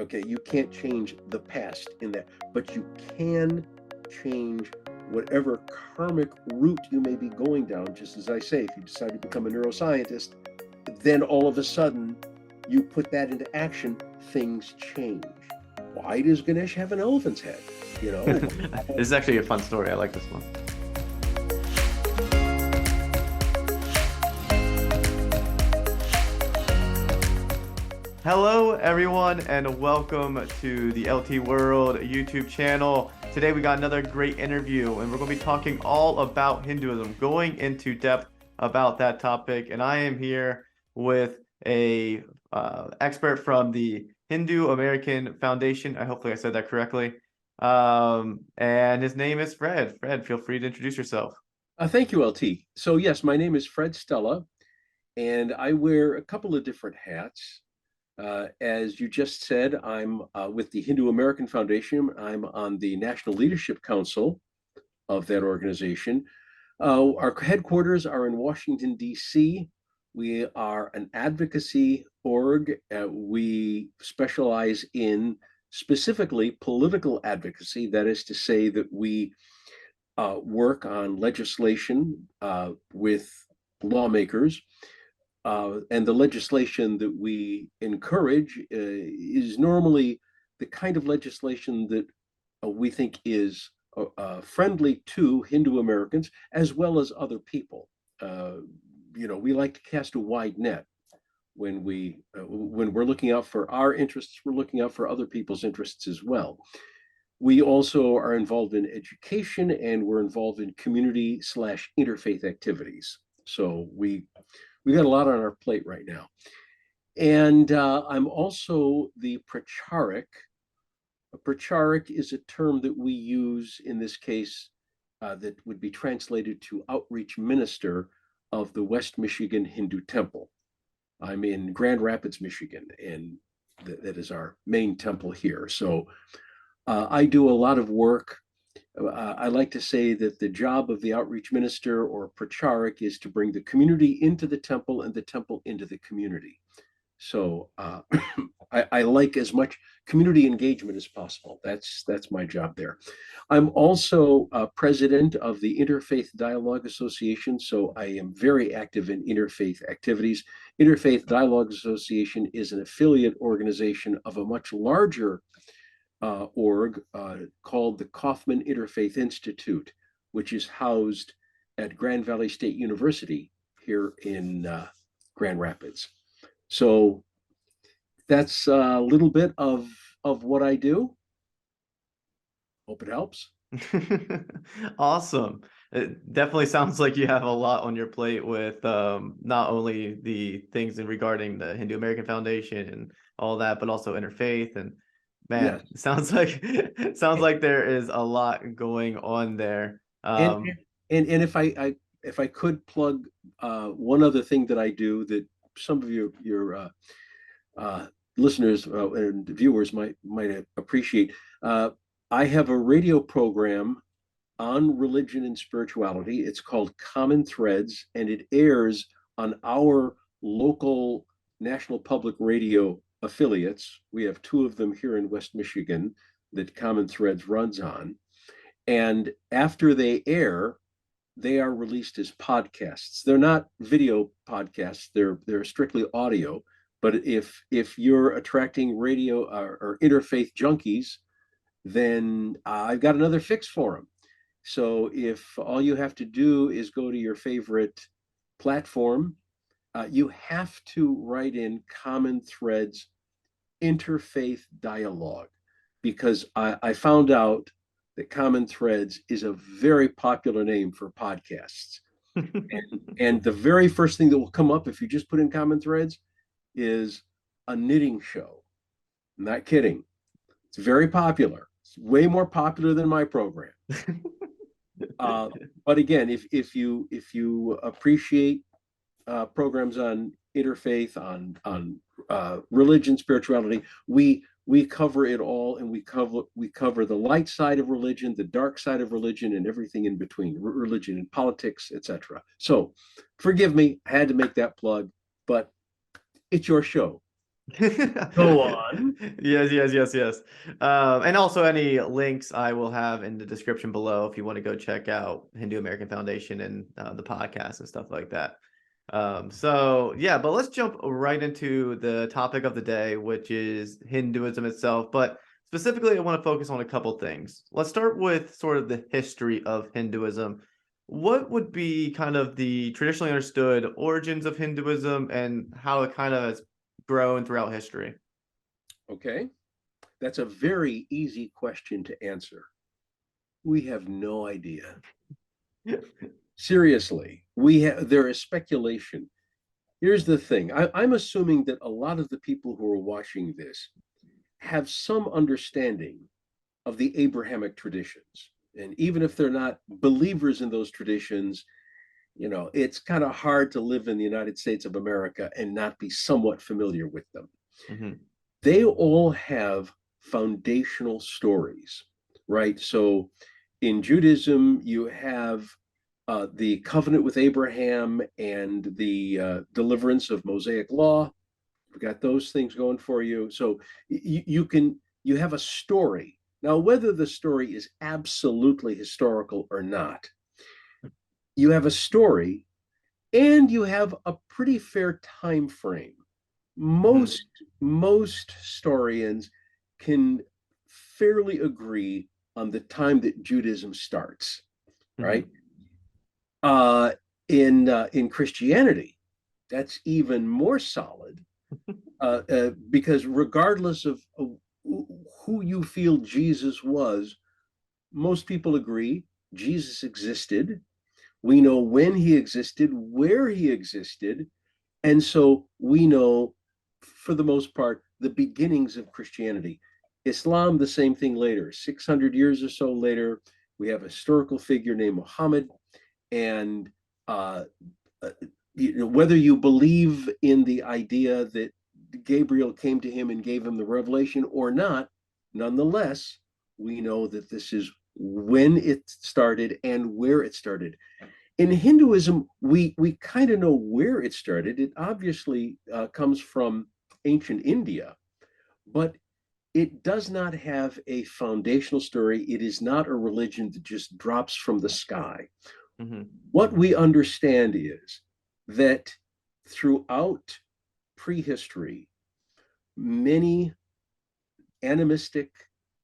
Okay, you can't change the past in that, but you can change whatever karmic route you may be going down. Just as I say, if you decide to become a neuroscientist, then all of a sudden you put that into action, things change. Why does Ganesh have an elephant's head? You know, This is actually a fun story. I like this one. Hello, everyone, and welcome to the LT World YouTube channel. Today, we got another great interview, and we're going to be talking all about Hinduism, going into depth about that topic. And I am here with a expert from the Hindu American Foundation. Hopefully I said that correctly. And his name is Fred. Fred, feel free to introduce yourself. thank you, LT. So yes, my name is Fred Stella, and I wear a couple of different hats. As you just said, I'm with the Hindu American Foundation. I'm on the National Leadership Council of that organization. Our headquarters are in Washington, D.C. We are an advocacy org. We specialize in specifically political advocacy. That is to say that we work on legislation with lawmakers. And the legislation that we encourage is normally the kind of legislation that we think is friendly to Hindu Americans as well as other people. We like to cast a wide net when we're looking out for our interests. We're looking out for other people's interests as well. We also are involved in education, and we're involved in community/interfaith activities. So we got a lot on our plate right now. And I'm also the pracharik. A pracharik is a term that we use in this case that would be translated to outreach minister of the West Michigan Hindu Temple. I'm in Grand Rapids, Michigan, and that is our main temple here. So I do a lot of work. I like to say that the job of the outreach minister or pracharik is to bring the community into the temple and the temple into the community. So I like as much community engagement as possible. That's my job there. I'm also president of the Interfaith Dialogue Association, so I am very active in interfaith activities. Interfaith Dialogue Association is an affiliate organization of a much larger org called the Kaufman Interfaith Institute, which is housed at Grand Valley State University here in Grand Rapids. So that's a little bit of what I do. Hope it helps. Awesome. It definitely sounds like you have a lot on your plate with not only the things in regarding the Hindu American Foundation and all that, but also interfaith. And man, Yes. sounds like there is a lot going on there. And if I could plug one other thing that I do that some of your listeners and viewers might appreciate. I have a radio program on religion and spirituality. It's called Common Threads, and it airs on our local National Public Radio affiliates. We have two of them here in West Michigan that Common Threads runs on. And after they air, they are released as podcasts. They're not video podcasts, they're strictly audio. But if you're attracting radio or interfaith junkies, then I've got another fix for them. So if all you have to do is go to your favorite platform, you have to write in Common Threads interfaith dialogue, because I found out that Common Threads is a very popular name for podcasts. and the very first thing that will come up if you just put in Common Threads is a knitting show. I'm not kidding. It's very popular. It's way more popular than my program. But again, if you appreciate programs on interfaith, on religion, spirituality, we cover it all, and we cover the light side of religion, the dark side of religion, and everything in between, religion and politics, etc. So forgive me, I had to make that plug, but it's your show. Go on. Yes, yes, yes, yes. And also any links I will have in the description below if you want to go check out Hindu American Foundation and the podcast and stuff like that. So yeah, but let's jump right into the topic of the day, which is Hinduism itself. But specifically, I want to focus on a couple things. Let's start with sort of the history of Hinduism. What would be kind of the traditionally understood origins of Hinduism and how it kind of has grown throughout history? Okay. That's a very easy question to answer. We have no idea. Seriously, there is speculation. Here's the thing. I'm assuming that a lot of the people who are watching this have some understanding of the Abrahamic traditions. And even if they're not believers in those traditions, it's kind of hard to live in the United States of America and not be somewhat familiar with them. Mm-hmm. They all have foundational stories, right? So in Judaism, you have the covenant with Abraham and the deliverance of Mosaic law. You've got those things going for you. So you have a story. Now, whether the story is absolutely historical or not, you have a story and you have a pretty fair time frame. Most historians can fairly agree on the time that Judaism starts, right? In Christianity, that's even more solid because regardless of who you feel Jesus was, most people agree Jesus existed. We know when he existed, where he existed, and so we know, for the most part, the beginnings of Christianity. Islam, the same thing later. 600 years or so later, we have a historical figure named Muhammad. And whether you believe in the idea that Gabriel came to him and gave him the revelation or not, nonetheless, we know that this is when it started and where it started. In Hinduism, we kind of know where it started. It obviously comes from ancient India, but it does not have a foundational story. It is not a religion that just drops from the sky. Mm-hmm. What we understand is that throughout prehistory, many animistic,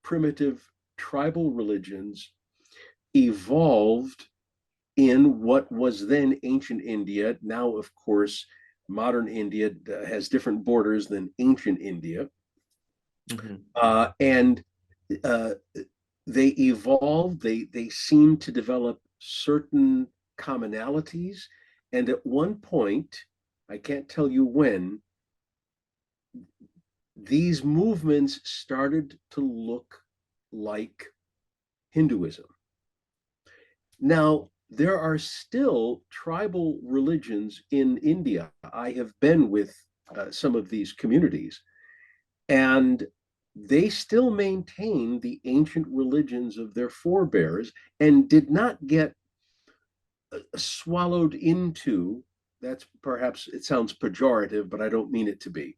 primitive, tribal religions evolved in what was then ancient India. Now, of course, modern India has different borders than ancient India. And they evolved, they seem to develop certain commonalities. And at one point, I can't tell you when, these movements started to look like Hinduism. Now, there are still tribal religions in India. I have been with some of these communities, and they still maintain the ancient religions of their forebears and did not get swallowed into, that's perhaps, it sounds pejorative, but I don't mean it to be,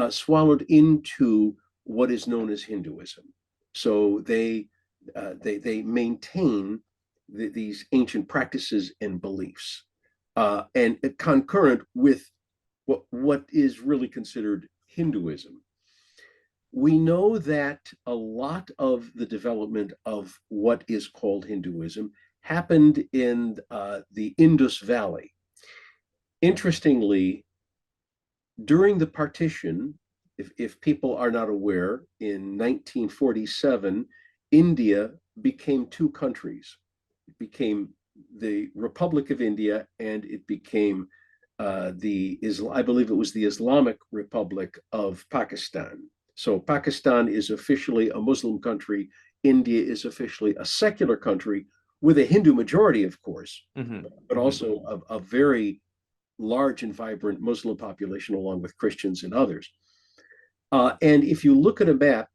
swallowed into what is known as Hinduism. So they maintain these ancient practices and beliefs, and concurrent with what is really considered Hinduism. We know that a lot of the development of what is called Hinduism happened in the Indus Valley. Interestingly, during the partition, if people are not aware, in 1947, India became two countries. It became the Republic of India, and it became I believe it was the Islamic Republic of Pakistan. So Pakistan is officially a Muslim country. India is officially a secular country with a Hindu majority, of course, but also a very large and vibrant Muslim population, along with Christians and others. And if you look at a map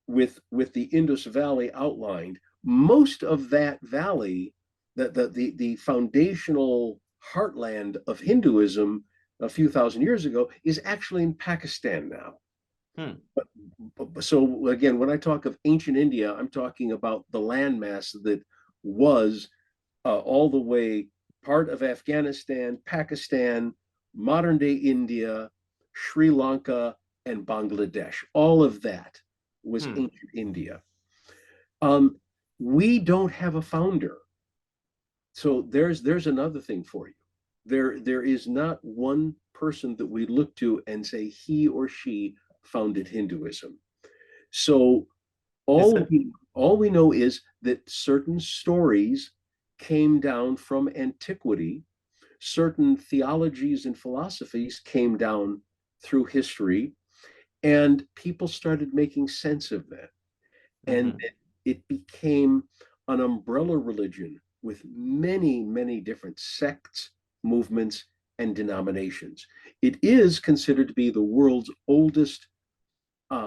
with the Indus Valley outlined, most of that valley, the foundational heartland of Hinduism a few thousand years ago, is actually in Pakistan now. Hmm. So again, when I talk of ancient India, I'm talking about the landmass that was all the way part of Afghanistan, Pakistan, modern day India, Sri Lanka, and Bangladesh. All of that was Hmm. ancient India. Um, we don't have a founder. So there's another thing for you. There is not one person that we look to and say he or she founded Hinduism. So Is all it? we all we know is that certain stories came down from antiquity, certain theologies and philosophies came down through history, and people started making sense of that. And Mm-hmm. it became an umbrella religion with many, many different sects, movements, and denominations. It is considered to be the world's oldest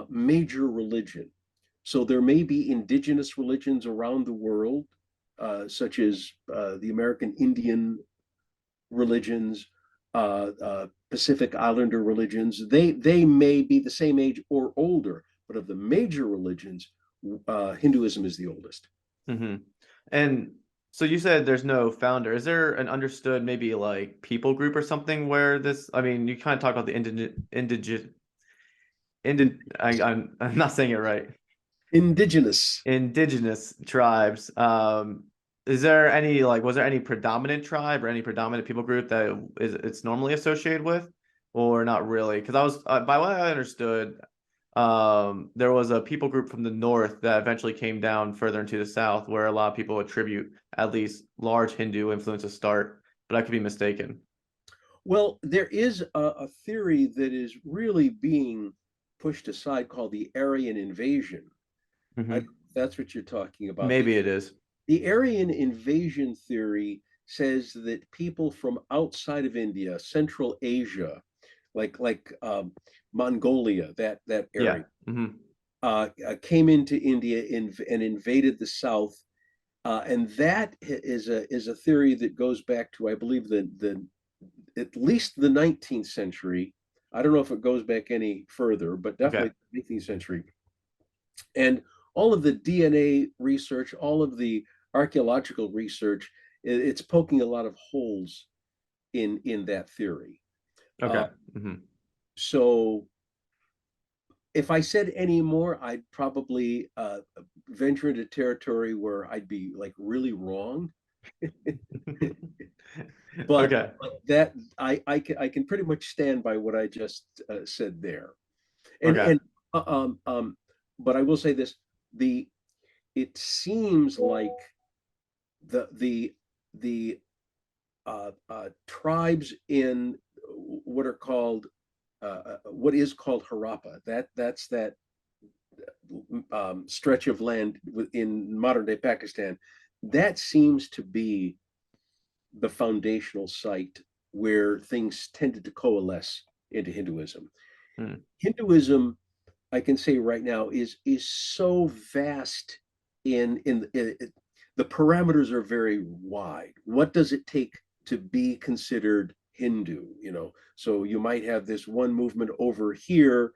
major religion. So there may be indigenous religions around the world, such as the American Indian religions, Pacific Islander religions. They may be the same age or older, but of the major religions, Hinduism is the oldest. Mm-hmm. And so you said there's no founder. Is there an understood maybe like people group or something where this, I mean, you kind of talk about the I'm not saying it right. Indigenous. Indigenous tribes. Is there any like was there any predominant tribe or any predominant people group that it's normally associated with, or not really? Because I was by what I understood, there was a people group from the north that eventually came down further into the south, where a lot of people attribute at least large Hindu influence to start, but I could be mistaken. Well, there is a theory that is really being pushed aside called the Aryan Invasion. Hmm. That's what you're talking about. Maybe it is. The Aryan invasion theory says that people from outside of India, Central Asia, like Mongolia, that Yeah. area, Hmm. came into India and invaded the South, and that is a theory that goes back to, I believe, the at least the 19th century. I don't know if it goes back any further, but Okay. definitely the 19th century. And all of the DNA research, all of the archaeological research, it's poking a lot of holes in that theory. Uh, Okay. Hmm. so if I said any more, I'd probably venture into territory where I'd be like really wrong. but, Okay. but that I can pretty much stand by what I just said there. And Okay. and uh, um um, but I will say this: the it seems like the tribes in what is called Harappa. That's that stretch of land in modern day Pakistan. That seems to be the foundational site where things tended to coalesce into Hinduism. Hmm. Hinduism, I can say right now, is so vast in the parameters are very wide. What does it take to be considered Hindu? So you might have this one movement over here,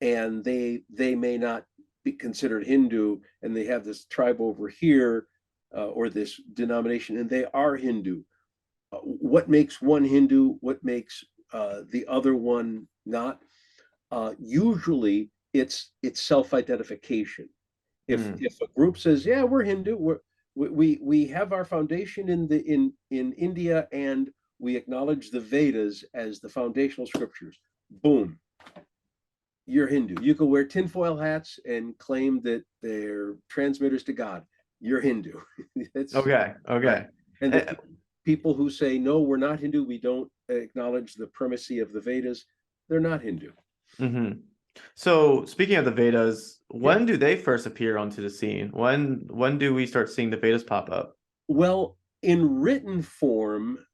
and they may not be considered Hindu, and they have this tribe over here, or this denomination, and they are Hindu. What makes one Hindu? What makes the other one not? Usually, it's self-identification. If a group says, "Yeah, we're Hindu," we have our foundation in India, and we acknowledge the Vedas as the foundational scriptures. Boom, you're Hindu. You can wear tinfoil hats and claim that they're transmitters to God. You're Hindu. It's Okay. right. Okay. And the Eh, people who say, no, we're not Hindu, we don't acknowledge the primacy of the Vedas, they're not Hindu. mhm. So speaking of the Vedas, Yeah. when do they first appear onto the scene? When do we start seeing the Vedas pop up? Well, in written form,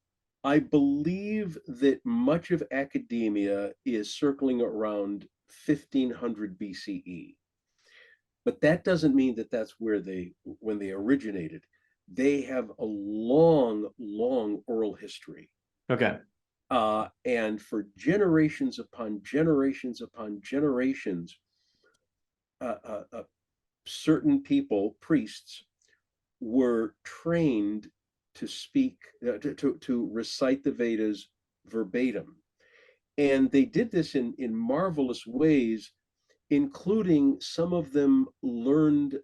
I believe that much of academia is circling around 1500 BCE. But that doesn't mean that that's when they originated. They have a long, long oral history. Okay. And for generations upon generations upon generations, uh, uh, uh, certain people, priests, were trained to speak, to recite the Vedas verbatim. And they did this in marvelous ways, including some of them learned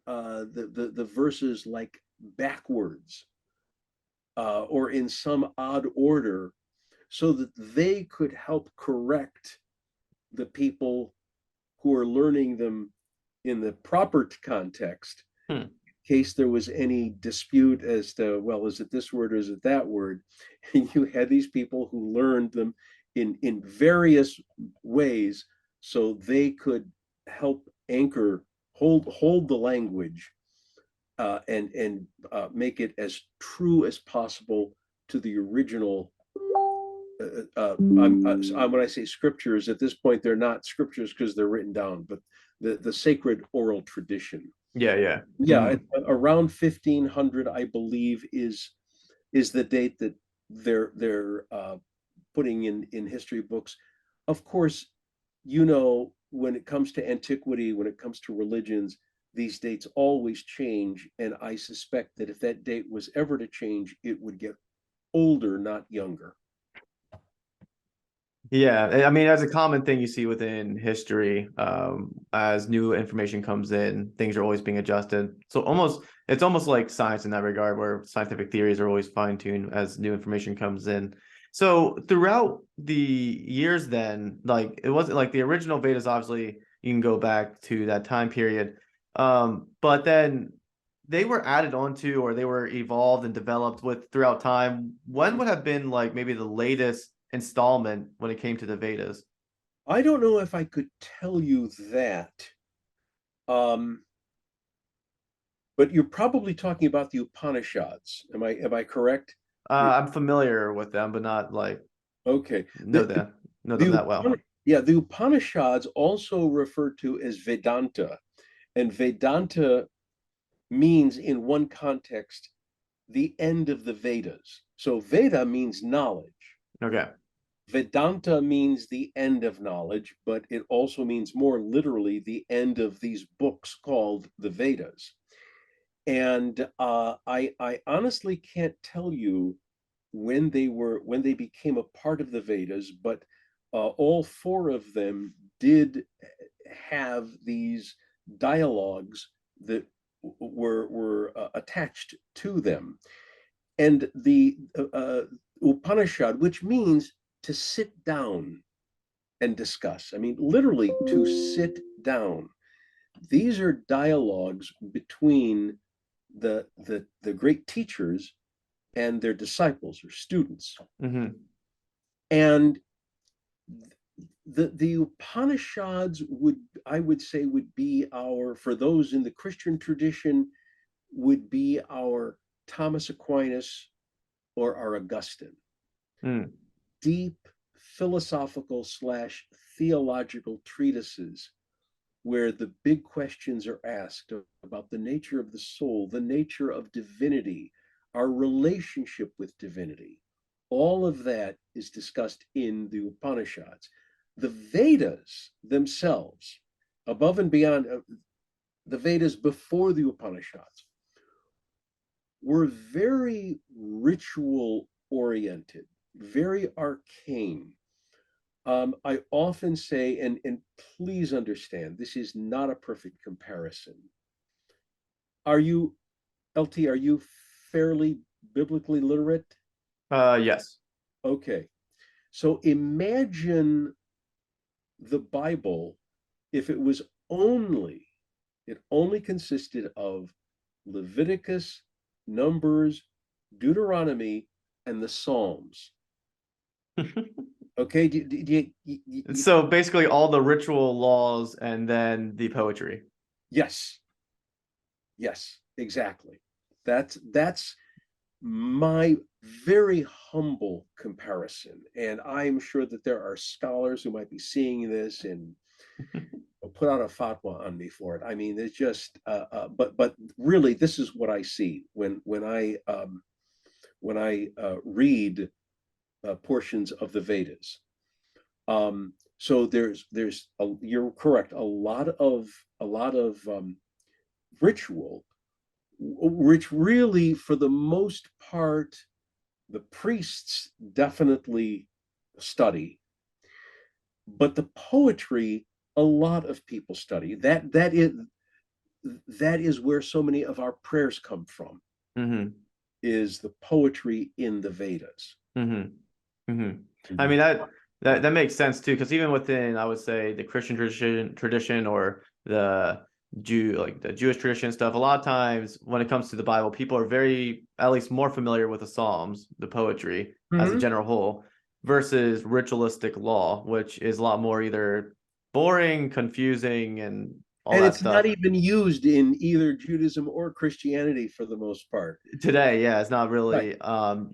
the verses like backwards, or in some odd order, so that they could help correct the people who are learning them in the proper context, Hmm. in case there was any dispute as to, well, is it this word or is it that word? And you had these people who learned them in various ways, so they could help anchor, hold the language, and make it as true as possible to the original. When I say scriptures, at this point they're not scriptures because they're written down, but the sacred oral tradition. Yeah, yeah. Yeah, around 1500, I believe, is the date that they're putting in history books. Of course, when it comes to antiquity, when it comes to religions, these dates always change, and I suspect that if that date was ever to change, it would get older, not younger. Yeah, I mean, as a common thing you see within history, as new information comes in, things are always being adjusted. So it's almost like science in that regard, where scientific theories are always fine-tuned as new information comes in. So throughout the years, then, like it wasn't like the original Vedas, obviously, you can go back to that time period. But then they were added onto, or they were evolved and developed with throughout time. When would have been like maybe the latest installment when it came to the Vedas? I don't know if I could tell you that, um, but you're probably talking about the Upanishads. Am I correct? I'm familiar with them, but not like Okay. know The them know them the that well. yeah, the Upanishads, also referred to as Vedanta, and Vedanta means, in one context, the end of the Vedas. So Veda means knowledge. Okay. Vedanta means the end of knowledge, but it also means more literally the end of these books called the Vedas. And I honestly can't tell you when they became a part of the Vedas, but all four of them did have these dialogues that were attached to them. And the Upanishad, which means to sit down and discuss. I mean, literally to sit down. These are dialogues between the great teachers and their disciples or students. Hmm. And the Upanishads would, I would say, would be our, for those in the Christian tradition, would be our Thomas Aquinas or our Augustine. Mm. Deep philosophical slash theological treatises where the big questions are asked about the nature of the soul, the nature of divinity, our relationship with divinity. All of that is discussed in the Upanishads. The Vedas themselves, above and beyond the Vedas before the Upanishads, were very ritual oriented, very arcane. I often say, and please understand, this is not a perfect comparison. Are you, LT, are you fairly biblically literate? Yes. Okay. So imagine the Bible if it only consisted of Leviticus, Numbers, Deuteronomy, and the Psalms. Okay. So basically all the ritual laws and then the poetry. Yes. Yes, exactly. That's my very humble comparison. And I'm sure that there are scholars who might be seeing this and put out a fatwa on me for it. I mean, it's just, but really, this is what I see when I read portions of the Vedas. So you're correct, a lot of ritual, which really, for the most part, the priests definitely study, but the poetry, a lot of people study. That is where so many of our prayers come from, Mm-hmm. is the poetry in the Vedas. Mm-hmm. Mm-hmm. I Mhm. mean that makes sense too, because even within, I would say, the Christian tradition or the the Jewish tradition stuff, a lot of times when it comes to the Bible, people are very, at least more familiar with the Psalms, the poetry as a Mhm. general whole, versus ritualistic law, which is a lot more either boring, confusing, and all And that it's not stuff. even used in either Judaism or Christianity for the most part. Today, yeah, it's not Right. really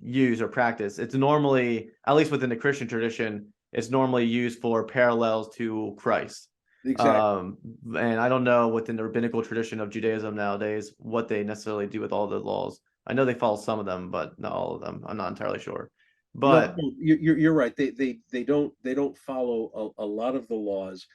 used or practiced. It's normally, at least within the Christian tradition, it's normally used for parallels to Christ. Exactly. Um, and I don't know within the rabbinical tradition of Judaism nowadays what they necessarily do with all the laws. I know they follow some of them, but not all of them. I'm not entirely sure. No, But no, you're right. They don't follow a lot of the laws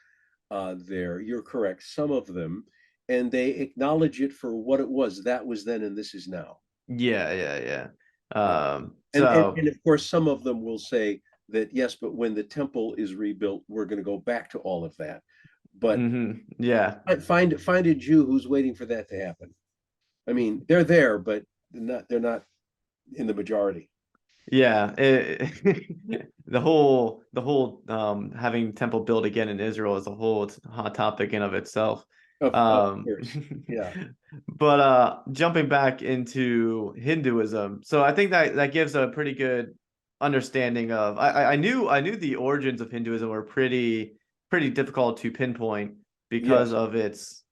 there. You're correct. Some of them, and they acknowledge it for what it was. That was then, and this is now. yeah, yeah, yeah. Yeah. And So of course, some of them will say that yes, but when the temple is rebuilt, we're going to go back to all of that. But yeah. find a Jew who's waiting for that to happen. I mean, they're there, but they're not in the majority. Yeah, the whole having temple built again in Israel is a whole hot topic in of itself. Of Um, course. Yeah. but jumping back into Hinduism, so I think that gives a pretty good understanding of, I knew the origins of Hinduism were pretty difficult to pinpoint because Yes. of its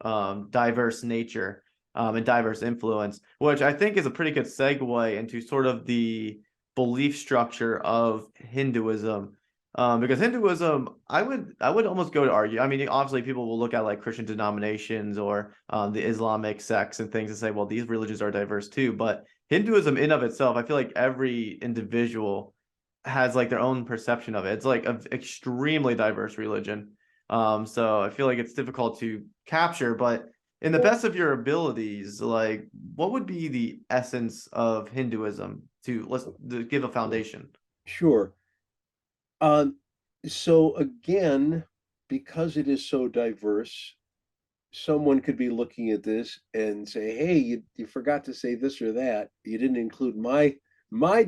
diverse nature and diverse influence, which I think is a pretty good segue into sort of the belief structure of Hinduism. Because Hinduism, I would almost go to argue. I mean, obviously, people will look at like Christian denominations or the Islamic sects and things and say, well, these religions are diverse too. But Hinduism, in of itself, I feel like every individual has like their own perception of it. It's like an extremely diverse religion. So I feel like it's difficult to capture, but in the best of your abilities, like what would be the essence of Hinduism to give a foundation? Sure. Um, so again, because it is so diverse, someone could be looking at this and say, "Hey, you forgot to say this or that. You didn't include my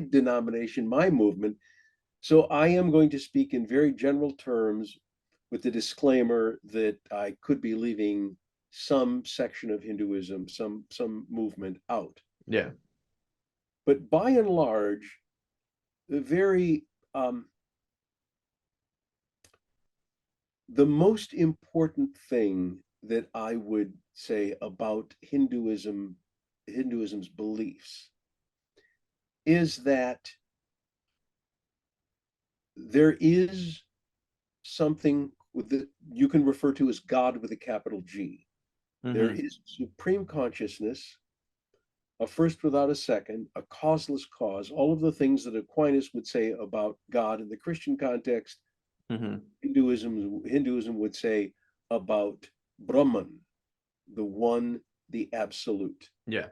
denomination, my movement." So I am going to speak in very general terms with the disclaimer that I could be leaving some section of Hinduism, some movement out. Yeah. But by and large, the very the most important thing that I would say about Hinduism's beliefs, is that there is something with the you can refer to as God with a capital G. There Mm-hmm. is supreme consciousness, a first without a second, a causeless cause, all of the things that Aquinas would say about God in the Christian context, Mm-hmm. Hinduism would say about Brahman, the one, the absolute. Yeah.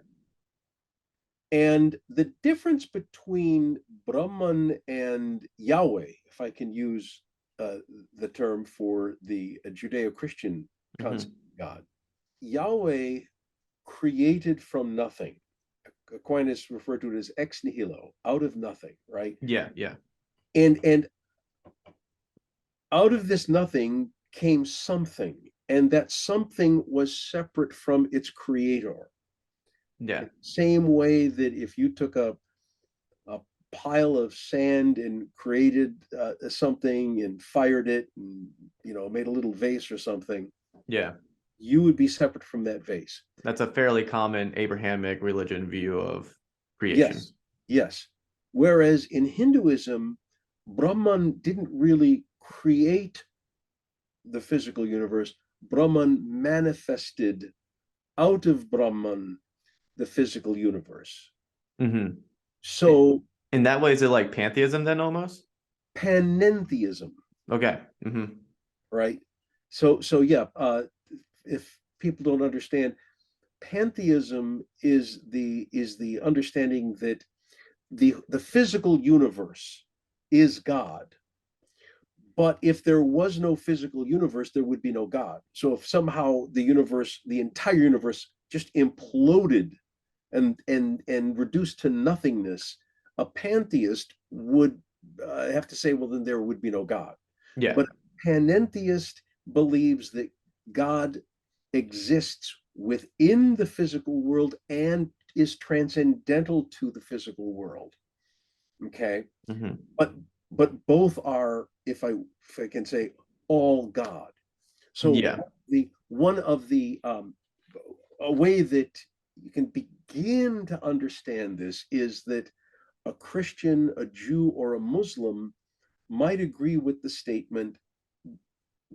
And the difference between Brahman and Yahweh, if I can use the term for the Judeo-Christian concept Mm-hmm. of God, Yahweh created from nothing. Aquinas referred to it as ex nihilo, out of nothing, right? Yeah. Yeah. And out of this nothing came something, and that something was separate from its creator. Yeah. In the same way that if you took a pile of sand and created something and fired it and made a little vase or something, Yeah. you would be separate from that vase. That's a fairly common Abrahamic religion view of creation. Yes, yes. Whereas in Hinduism, Brahman didn't really create the physical universe. Brahman manifested out of Brahman the physical universe. Mm-hmm. So In that way, is it like pantheism then almost? Panentheism, Okay. right? So yeah, if people don't understand, pantheism is the understanding that the physical universe is God. But if there was no physical universe, there would be no God. So if somehow the universe, the entire universe, just imploded and reduced to nothingness, a pantheist would have to say, well, then there would be no God. Yeah. But a panentheist believes that God exists within the physical world and is transcendental to the physical world. Okay, but both are, if I can say, all God. So Yeah. the one of the a way that you can begin to understand this is that a Christian, a Jew, or a Muslim might agree with the statement,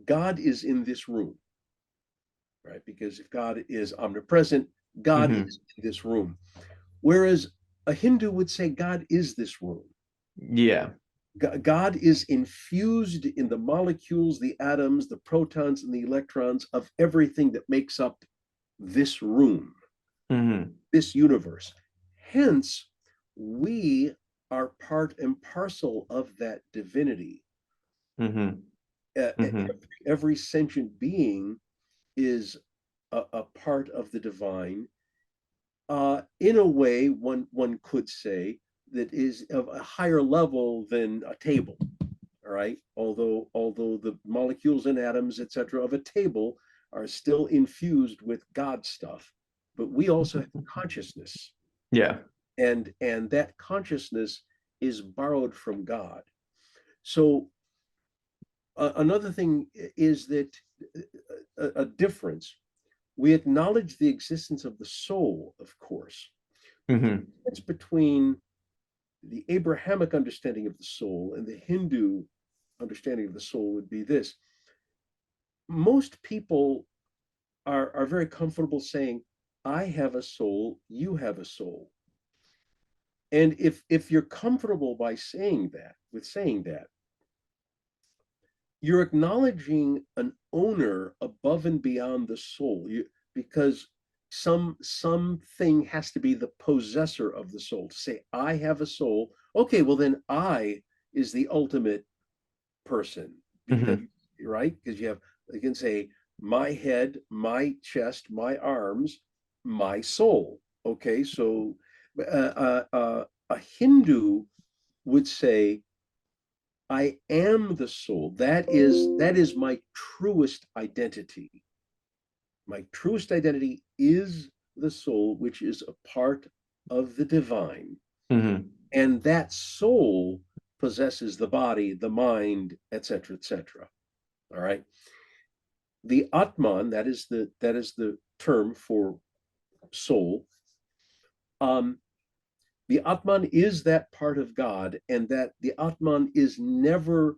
God is in this room, right? Because if God is omnipresent, God is in this room. Whereas a Hindu would say, God is this room. Yeah. God is infused in the molecules, the atoms, the protons, and the electrons of everything that makes up this room, this universe. Hence, we are part and parcel of that divinity. Every sentient being is a part of the divine. In a way, one could say that is of a higher level than a table. All right, although the molecules and atoms, etc., of a table are still infused with God stuff, but we also have consciousness, Yeah. and that consciousness is borrowed from God. So another thing is that a difference. We acknowledge the existence of the soul, of course. But the difference between the Abrahamic understanding of the soul and the Hindu understanding of the soul would be this. Most people are very comfortable saying, I have a soul, you have a soul. And if you're comfortable by saying that, you're acknowledging an owner above and beyond the soul, because something has to be the possessor of the soul. To say I have a soul, okay, well then I is the ultimate person, because right, because you can say my head, my chest, my arms, my soul. Okay, so a Hindu would say I am the soul. That is my truest identity. My truest identity is the soul, which is a part of the divine. And that soul possesses the body, the mind, etc., etc. All right. The Atman, that is the term for soul. The Atman is that part of God, and that the Atman is never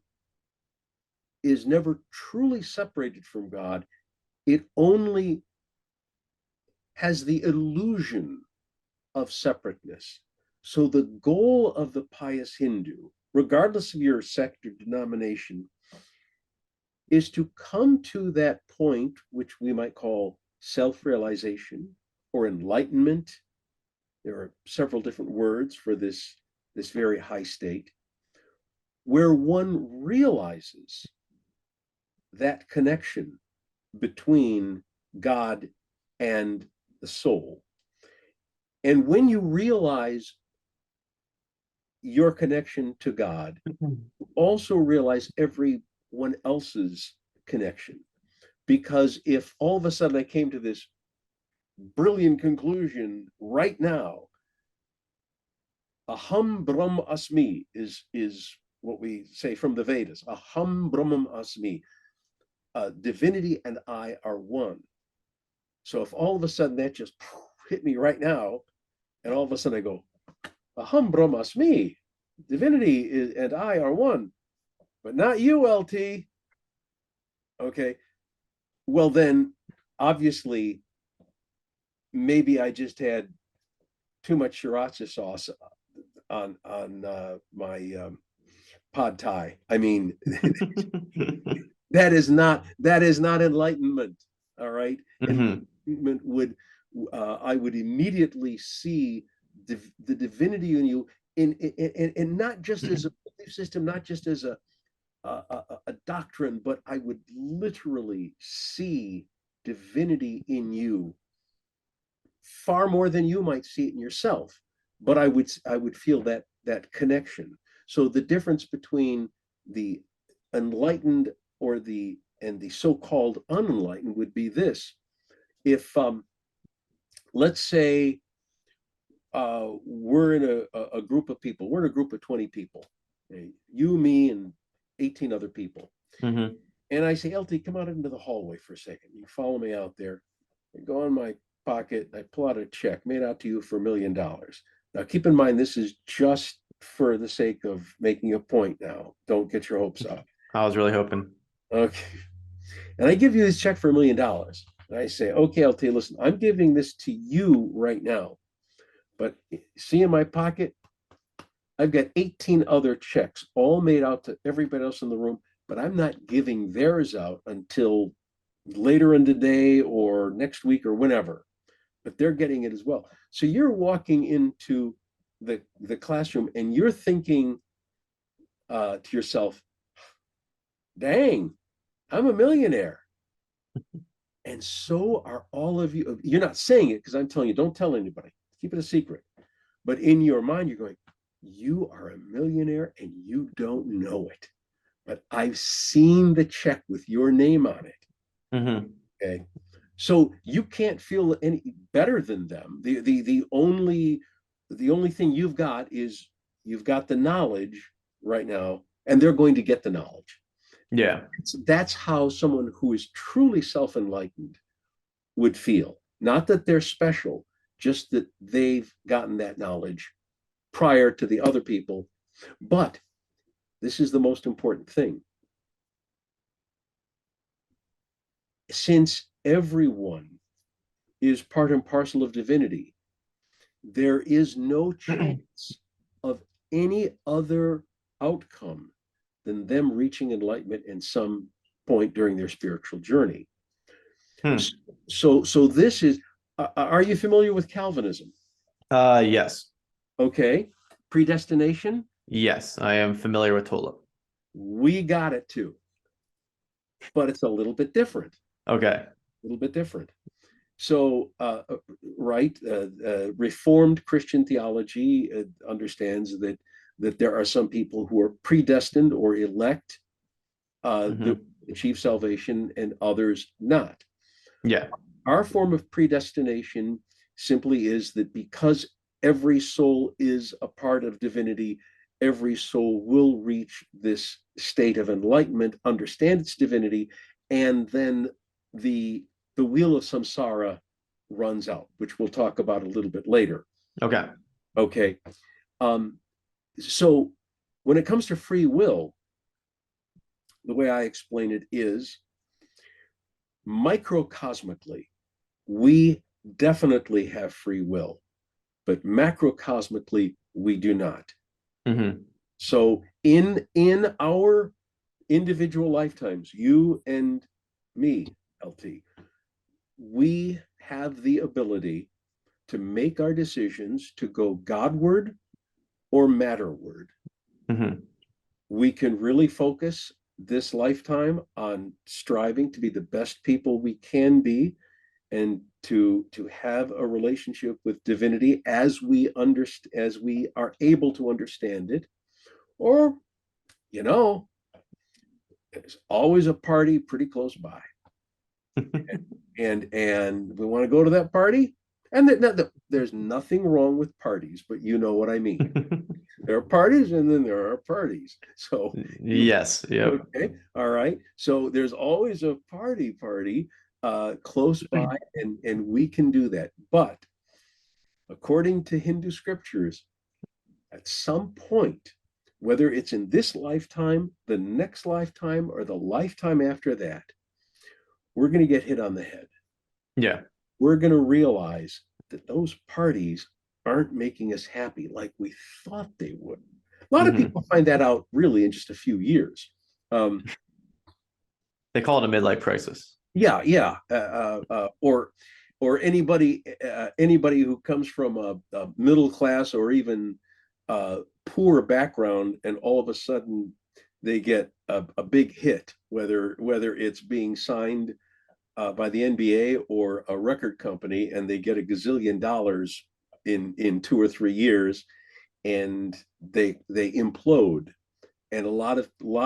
truly separated from God. It only has the illusion of separateness. So the goal of the pious Hindu, regardless of your sect or denomination, is to come to that point, which we might call self-realization or enlightenment. There are several different words for this very high state, where one realizes that connection between God and the soul. And when you realize your connection to God, you also realize everyone else's connection. Because if all of a sudden I came to this brilliant conclusion right now, aham brahm asmi is what we say from the Vedas. Aham brahmam asmi. Divinity and I are one. So if all of a sudden that just hit me right now, and all of a sudden I go, aham brahm asmi, divinity and I are one, but not you, LT. Okay, well then, obviously, maybe I just had too much sriracha sauce my pad thai. I mean, that is not enlightenment. All right, Hmm. enlightenment would I would immediately see the divinity in you, in not just as a belief system, not just as a doctrine, but I would literally see divinity in you far more than you might see it in yourself. But I would feel that connection. So the difference between the enlightened or the so-called unenlightened would be this: if let's say we're in a group of people, we're in a group of 20 people, okay? You, me, and 18 other people. Hmm. And I say, LT, come out into the hallway for a second. You follow me out there. I go in my pocket. I pull out a check made out to you for $1,000,000. Now, keep in mind, this is just for the sake of making a point now. Don't get your hopes up. I was really hoping. Okay. And I give you this check for $1,000,000. And I say, okay, LT, listen, I'm giving this to you right now. But see in my pocket, I've got 18 other checks, all made out to everybody else in the room, but I'm not giving theirs out until later in the day or next week or whenever. But they're getting it as well. So you're walking into the classroom and you're thinking to yourself, dang, I'm a millionaire. And so are all of you. You're not saying it because I'm telling you, don't tell anybody. Keep it a secret. But in your mind, you're going, you are a millionaire and you don't know it. But I've seen the check with your name on it. Hmm. Okay. So you can't feel any better than them. The only thing you've got is you've got the knowledge right now, and they're going to get the knowledge. Yeah. That's how someone who is truly self-enlightened would feel. Not that they're special, just that they've gotten that knowledge prior to the other people. But this is the most important thing. Since everyone is part and parcel of divinity, there is no chance of any other outcome than them reaching enlightenment in some point during their spiritual journey. Hmm. So this is, are you familiar with Calvinism? Yes. Okay. Predestination, Yes, I am familiar with Tulip. we got it too, but it's a little bit different. Okay. A little bit different. So, right, Reformed Christian theology understands that there are some people who are predestined or elect that Hmm. achieve salvation, and others not. Yeah. Our form of predestination simply is that because every soul is a part of divinity, every soul will reach this state of enlightenment, understand its divinity, and then the wheel of samsara runs out, which we'll talk about a little bit later. Okay. Okay. So when it comes to free will, the way I explain it is microcosmically, we definitely have free will, but macrocosmically, we do not. Hmm. So in our individual lifetimes, you and me, LT, we have the ability to make our decisions to go Godward or matterward. Hmm. We can really focus this lifetime on striving to be the best people we can be, and to have a relationship with divinity as we are able to understand it. Or, you know, there's always a party pretty close by, and we want to go to that party. And there's nothing wrong with parties, but you know what I mean. There are parties and then there are parties. So you, Yes. Yep. okay, all right. So there's always a party close by, and we can do that. But according to Hindu scriptures, at some point, whether it's in this lifetime, the next lifetime, or the lifetime after that, we're going to get hit on the head. Yeah. We're going to realize that those parties aren't making us happy like we thought they would. A lot of Hmm. people find that out really in just a few years. Um, They call it a midlife crisis. yeah, yeah, or anybody who comes from a middle class or even poor background, and all of a sudden they get a big hit, whether it's being signed by the NBA or a record company, and they get a gazillion dollars in 2 or 3 years, and they implode, and a lot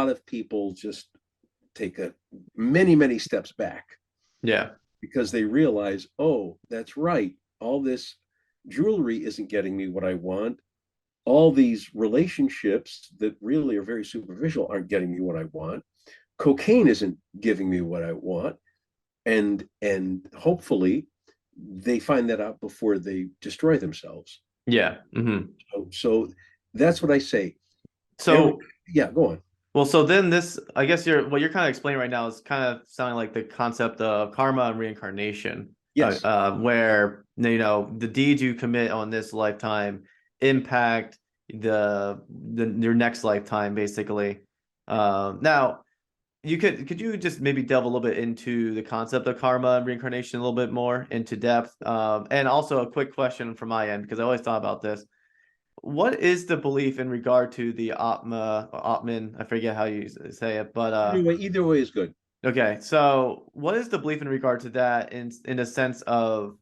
of people just take many steps back Yeah. because they realize, oh, that's right, all this jewelry isn't getting me what I want, all these relationships that really are very superficial aren't getting me what I want, cocaine isn't giving me what I want, and hopefully they find that out before they destroy themselves. Yeah. Hmm. So that's what I say. Every, So, yeah, go on. well, so then this, I guess what you're kind of explaining right now is kind of sounding like the concept of karma and reincarnation, Yes. the deeds you commit on this lifetime impact the your next lifetime, basically. Now, could you just maybe delve a little bit into the concept of karma and reincarnation a little bit more into depth? And also a quick question from my end, because I always thought about this. What is the belief in regard to the Atma or Atman? I forget how you say it, but Either way is good. okay. So, what is the belief in regard to that in the sense of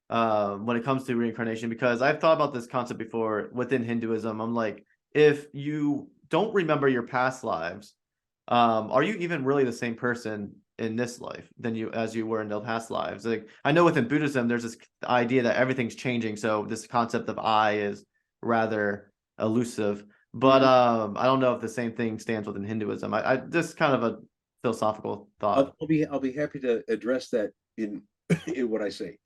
when it comes to reincarnation? Because I've thought about this concept before within Hinduism. I'm like, if you don't remember your past lives, are you even really the same person in this life than you as you were in the past lives? Like, I know within Buddhism, there's this idea that everything's changing, so this concept of I is rather elusive. But Mhm. I don't know if the same thing stands within Hinduism. I just kind of a philosophical thought. I'll be happy to address that in in what I say.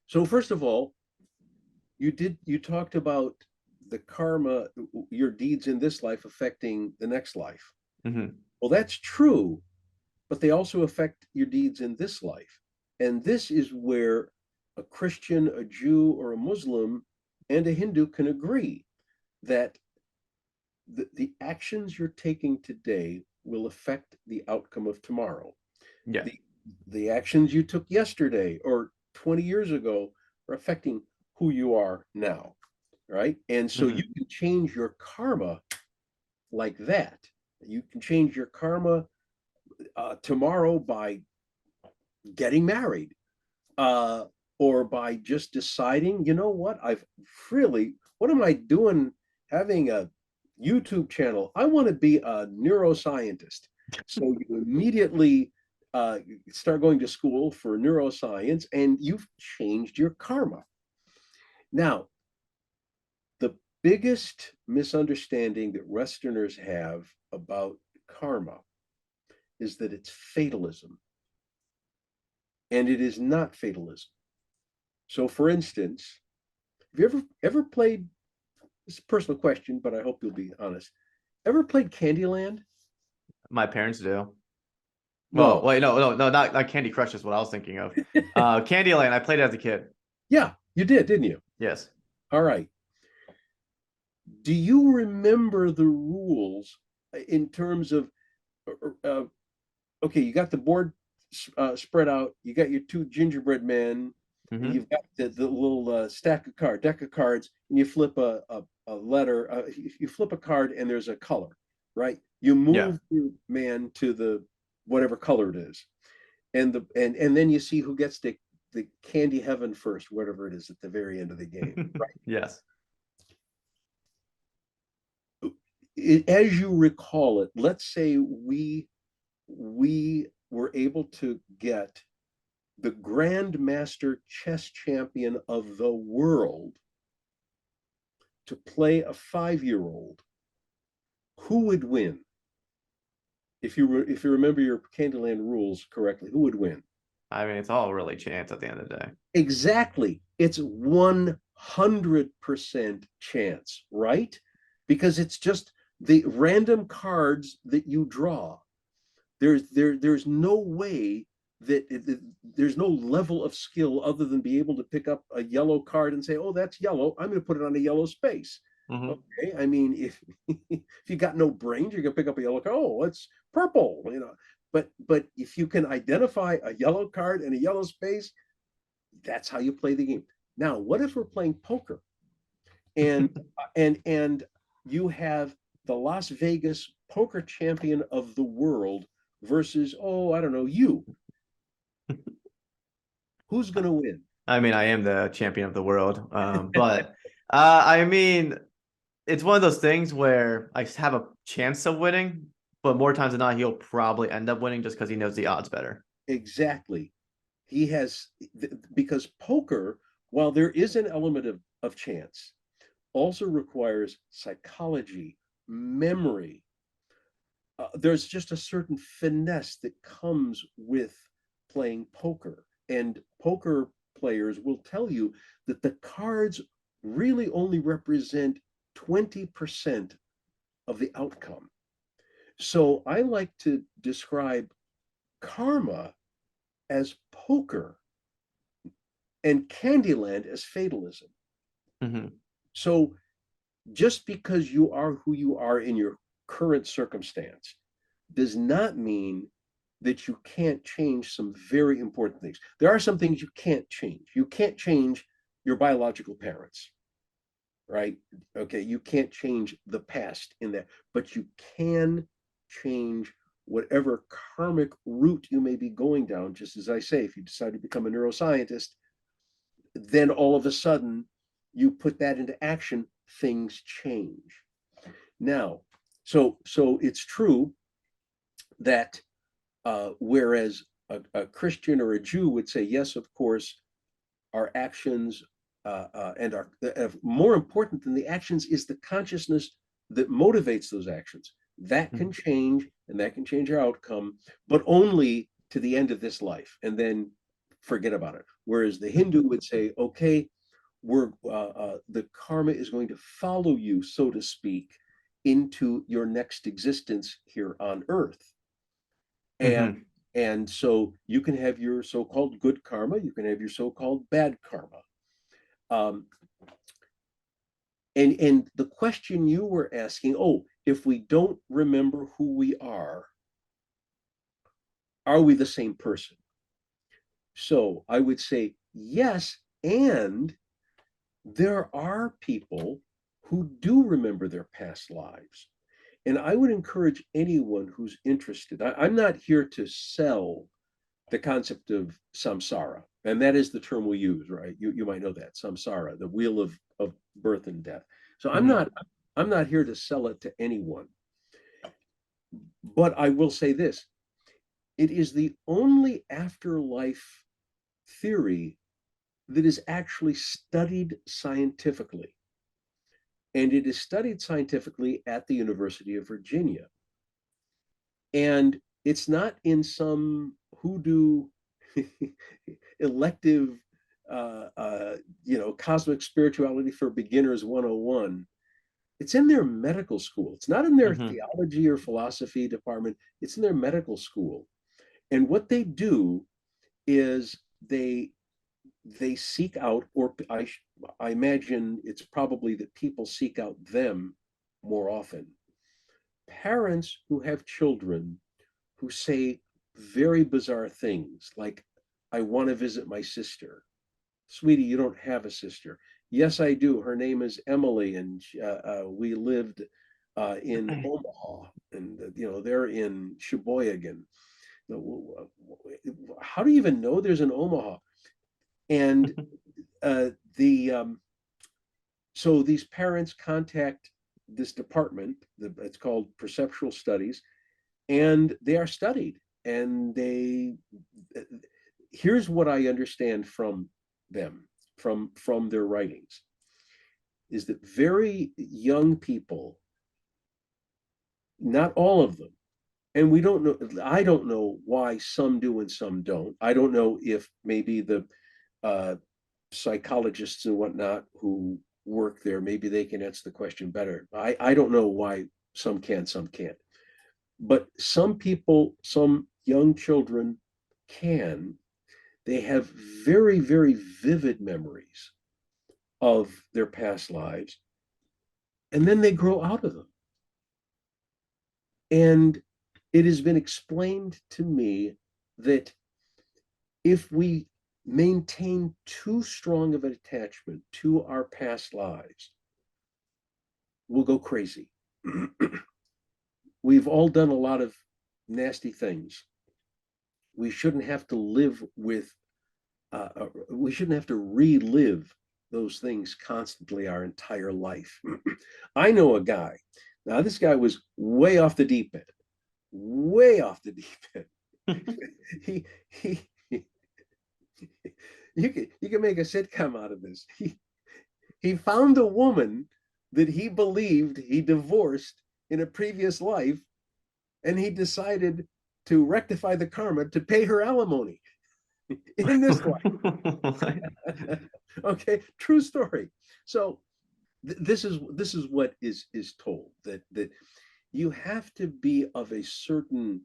So first of all, you talked about the karma, your deeds in this life affecting the next life. Hmm. Well, that's true, but they also affect your deeds in this life. And this is where a Christian, a Jew, or a Muslim and a Hindu can agree that the actions you're taking today will affect the outcome of tomorrow. Yeah. The, the actions you took yesterday or 20 years ago are affecting who you are now, right? And so you Hmm. can change your karma like that. You can change your karma tomorrow by getting married, uh, or by just deciding, you know what, what am I doing having a YouTube channel? I want to be a neuroscientist. So you immediately start going to school for neuroscience, and you've changed your karma. Now, the biggest misunderstanding that Westerners have about karma is that it's fatalism, and it is not fatalism. So, for instance, have you ever played? This is a personal question, but I hope you'll be honest. Ever played Candyland? My parents do. Well, No. wait, no, not Candy Crush is what I was thinking of. Candyland, I played it as a kid. Yeah, you did, didn't you? Yes. All right. Do you remember the rules in terms of? Uh, okay, you got the board spread out. You got your two gingerbread men, and Hmm. you've got the little deck of cards, and you flip a letter. You flip a card, and there's a color, right? You Yeah. move your man to the whatever color it is, and then you see who gets the candy heaven first, whatever it is at the very end of the game. Yes. As you recall it, let's say we were able to get the grandmaster chess champion of the world to play a 5-year-old, who would win? If you remember your Candyland rules correctly, who would win? I mean, it's all really chance at the end of the day. Exactly. It's 100% chance, right? Because it's just the random cards that you draw. There's no way there's no level of skill other than be able to pick up a yellow card and say, oh, that's yellow, I'm going to put it on a yellow space. Hmm. Okay, I mean, if you got no brains, you're going to pick up a yellow card. Oh, it's purple, but if you can identify a yellow card and a yellow space, that's how you play the game. Now, what if we're playing poker and and you have the Las Vegas poker champion of the world versus, oh, I don't know, who's going to win? I mean, I am the champion of the world, but I mean, it's one of those things where I have a chance of winning, but more times than not, he'll probably end up winning just because he knows the odds better. Exactly. He has, because poker, while there is an element of chance, also requires psychology, memory. There's just a certain finesse that comes with playing poker. And poker players will tell you that the cards really only represent 20% of the outcome. So I like to describe karma as poker and Candyland as fatalism. Mm-hmm. So just because you are who you are in your current circumstance does not mean that you can't change some very important things. There are some things you can't change. You can't change your biological parents, right? Okay, you can't change the past in that, but you can change whatever karmic route you may be going down. Just as I say, if you decide to become a neuroscientist, then all of a sudden you put that into action, things change. Now, so it's true that whereas a Christian or a Jew would say, yes, of course, our actions and our more important than the actions is the consciousness that motivates those actions. That can change, and that can change our outcome, but only to the end of this life, and then forget about it. Whereas the Hindu would say, okay, the karma is going to follow you, so to speak, into your next existence here on Earth. And Mm-hmm. and so you can have your so-called good karma, you can have your so-called bad karma. Um, and the question you were asking, oh, if we don't remember who we are we the same person? So I would say yes, and there are people who do remember their past lives. And I would encourage anyone who's interested. I'm not here to sell the concept of samsara, and that is the term we use, right? You might know that samsara, the wheel of birth and death. So Mm-hmm. I'm not here to sell it to anyone, but I will say this: it is the only afterlife theory that is actually studied scientifically, and it is studied scientifically at the University of Virginia. And it's not in some hoodoo elective cosmic spirituality for beginners 101. It's in their medical school. It's not in their Mm-hmm. theology or philosophy department. It's in their medical school. And what they do is they seek out, or I imagine it's probably that people seek out them more often. Parents who have children who say very bizarre things like, I want to visit my sister. Sweetie, you don't have a sister. Yes, I do. Her name is Emily, and we lived in Omaha, and they're in Sheboygan. How do you even know there's an Omaha? And the so these parents contact this department. It's called perceptual studies, and they are studied. And here's what I understand from them, from their writings, is that very young people, not all of them, and we don't know, I don't know why some do and some don't. I don't know if maybe the uh, psychologists and whatnot who work there, maybe they can answer the question better. I don't know why some can, some can't. But some people, some young children can, they have very, very vivid memories of their past lives, and then they grow out of them. And it has been explained to me that if we maintain too strong of an attachment to our past lives, we'll go crazy. We've all done a lot of nasty things. We shouldn't have to live with, we shouldn't have to relive those things constantly our entire life. I know a guy. Now, this guy was way off the deep end, way off the deep end. he you can make a sitcom out of this. He found a woman that he believed he divorced in a previous life, and he decided to rectify the karma to pay her alimony in this life. Okay, true story. So this is what is told, that you have to be of a certain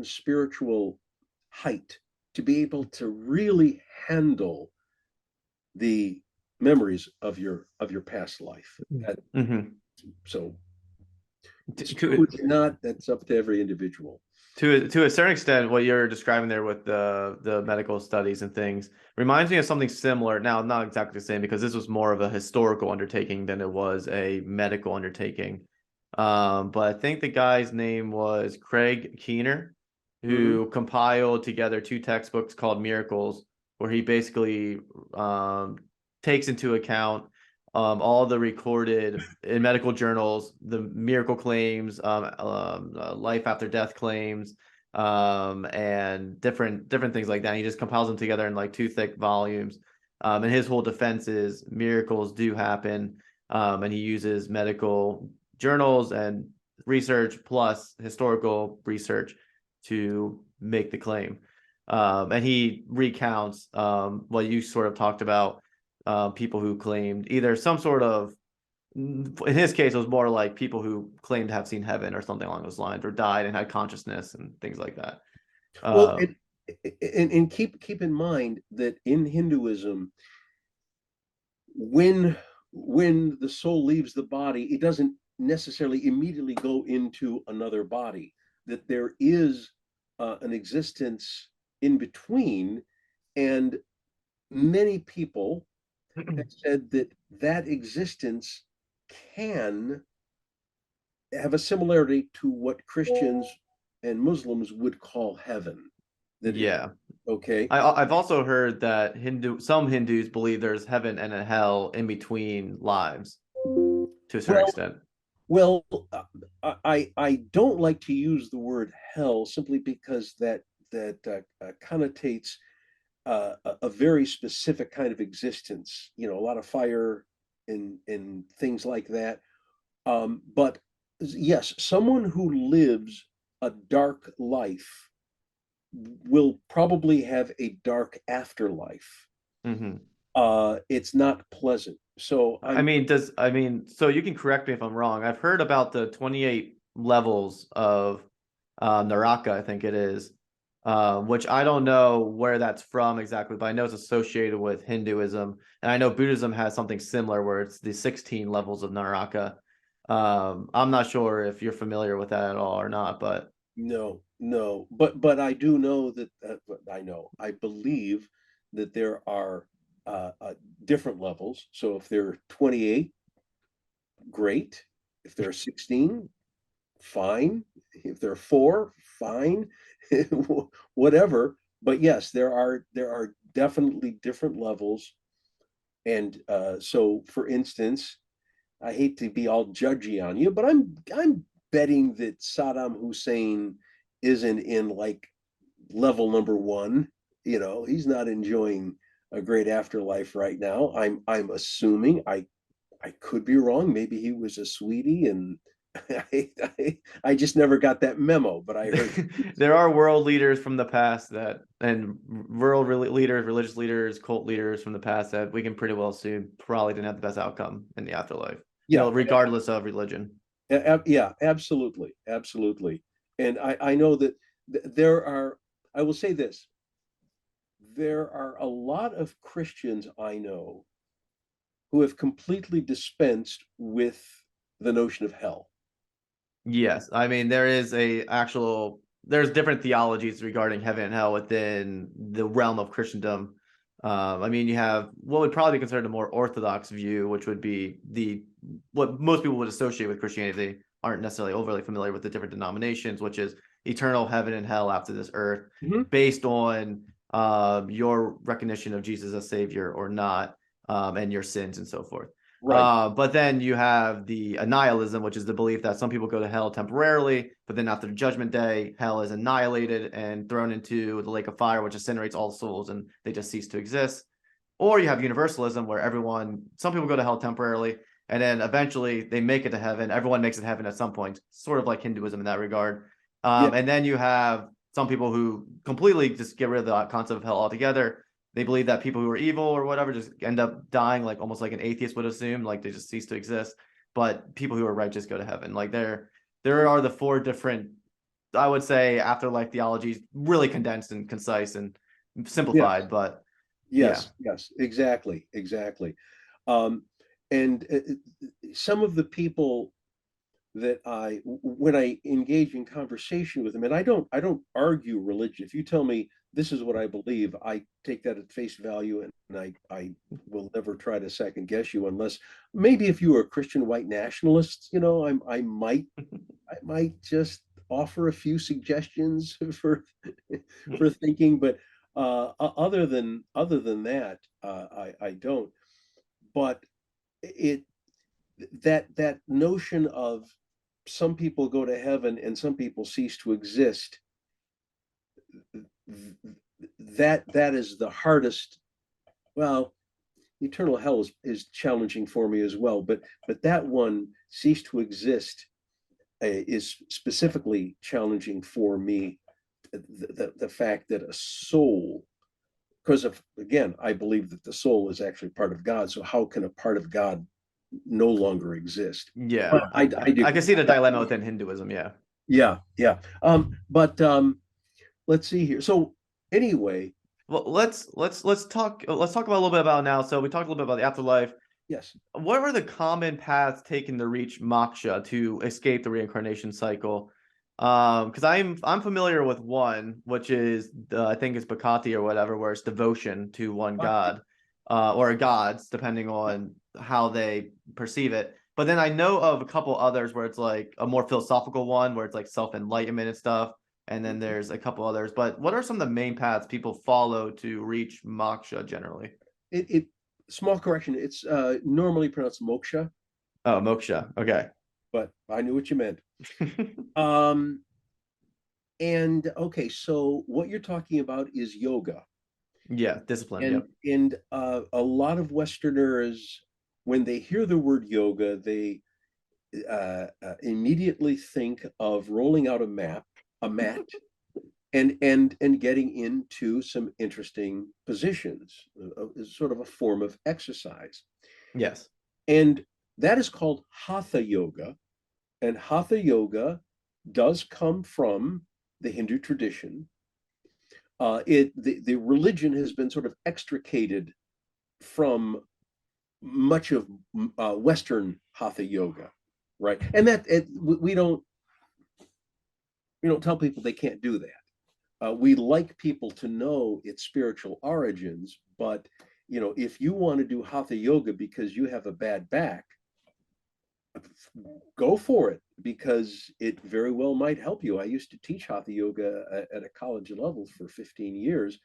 spiritual height to be able to really handle the memories of your past life. Mm-hmm. So it's true, it's not, that's up to every individual. To a certain extent, what you're describing there with the medical studies and things reminds me of something similar. Now, not exactly the same, because this was more of a historical undertaking than it was a medical undertaking. But I think the guy's name was Craig Keener, who compiled together 2 textbooks called Miracles, where he basically takes into account all the recorded in medical journals, the miracle claims, life after death claims, and different things like that. And he just compiles them together in like 2 thick volumes. And his whole defense is miracles do happen, and he uses medical journals and research plus historical research to make the claim. And he recounts what you sort of talked about, people who claimed either some sort of, in his case, it was more like people who claimed to have seen heaven or something along those lines, or died and had consciousness and things like that. Well, and keep in mind that in Hinduism, when the soul leaves the body, it doesn't necessarily immediately go into another body. That there is an existence in between, and many people have said that that existence can have a similarity to what Christians and Muslims would call heaven. That yeah. Okay. I've also heard that some Hindus believe there's heaven and a hell in between lives to a certain extent. Well, I don't like to use the word hell simply because that connotates a very specific kind of existence. You know, a lot of fire and things like that. But yes, someone who lives a dark life will probably have a dark afterlife. Mm-hmm. It's not pleasant. So so you can correct me if I'm wrong. I've heard about the 28 levels of Naraka, I think it is, which I don't know where that's from exactly, but I know it's associated with Hinduism. And I know Buddhism has something similar where it's the 16 levels of Naraka. I'm not sure if you're familiar with that at all or not, but no, but I do know that I believe that there are different levels. So if there are 28, great. If there are 16, fine. If there are 4, fine. Whatever. But yes, there are definitely different levels. And so, for instance, I hate to be all judgy on you, but I'm betting that Saddam Hussein isn't in like level number 1. You know, he's not enjoying a great afterlife right now. I'm assuming. I could be wrong. Maybe he was a sweetie, and I just never got that memo. But I heard there are world leaders from the past and world leaders, religious leaders, cult leaders from the past that we can pretty well assume probably didn't have the best outcome in the afterlife. Yeah, regardless of religion. yeah, absolutely. And I know that there are, I will say this, there are a lot of Christians I know who have completely dispensed with the notion of hell. Yes, I mean there's different theologies regarding heaven and hell within the realm of Christendom. I mean, you have what would probably be considered a more orthodox view, which would be what most people would associate with Christianity. They aren't necessarily overly familiar with the different denominations, which is eternal heaven and hell after this earth, Mhm. based on your recognition of Jesus as Savior or not, and your sins and so forth. Right. But then you have the annihilism, which is the belief that some people go to hell temporarily, but then after the judgment day, hell is annihilated and thrown into the lake of fire, which incinerates all souls and they just cease to exist. Or you have universalism, where some people go to hell temporarily, and then eventually they make it to heaven. Everyone makes it to heaven at some point, sort of like Hinduism in that regard. Yeah. And then you have some people who completely just get rid of the concept of hell altogether. They believe that people who are evil or whatever just end up dying, like almost like an atheist would assume, like they just cease to exist. But people who are righteous go to heaven. Like there are the four different, I would say, afterlife theologies, really condensed and concise and Yes. simplified. But yeah, Yes. Yes. Exactly. Exactly. Um, and some of the people that when I engage in conversation with them, and I don't argue religion. If you tell me this is what I believe, I take that at face value, and I will never try to second guess you, unless maybe if you were a Christian white nationalist, I might just offer a few suggestions for thinking, but other than that, I don't. But it that notion of some people go to heaven and some people cease to exist, that is the hardest. Well, eternal hell is challenging for me as well, but that one, cease to exist, is specifically challenging for me. The fact that a soul, because of, again, I believe that the soul is actually part of God, so how can a part of God no longer exist? yeah, But I do. I can see the dilemma within Hinduism. Yeah. Yeah, yeah. But let's see here. So anyway, Well, let's talk about a little bit about now. So we talked a little bit about the afterlife. yes. What are the common paths taken to reach moksha, to escape the reincarnation cycle? Because I'm familiar with one, which is I think it's Bhakti or whatever, where it's devotion to one god, or gods, depending on how they perceive it. But then I know of a couple others where it's like a more philosophical one, where it's like self-enlightenment and stuff. And then there's a couple others. But what are some of the main paths people follow to reach moksha generally? It small correction. It's normally pronounced moksha, Oh, moksha. Okay. but I knew what you meant. Um, and okay, so what you're talking about is yoga. Yeah, discipline. And Yep. a lot of Westerners, when they hear the word yoga, they immediately think of rolling out a mat, and getting into some interesting positions, sort of a form of exercise. Yes. And that is called hatha yoga. And hatha yoga does come from the Hindu tradition. The religion has been sort of extricated from much of Western hatha yoga, right? And we don't tell people they can't do that. We like people to know its spiritual origins, but if you want to do hatha yoga because you have a bad back, go for it, because it very well might help you. I used to teach hatha yoga at a college level for 15 years,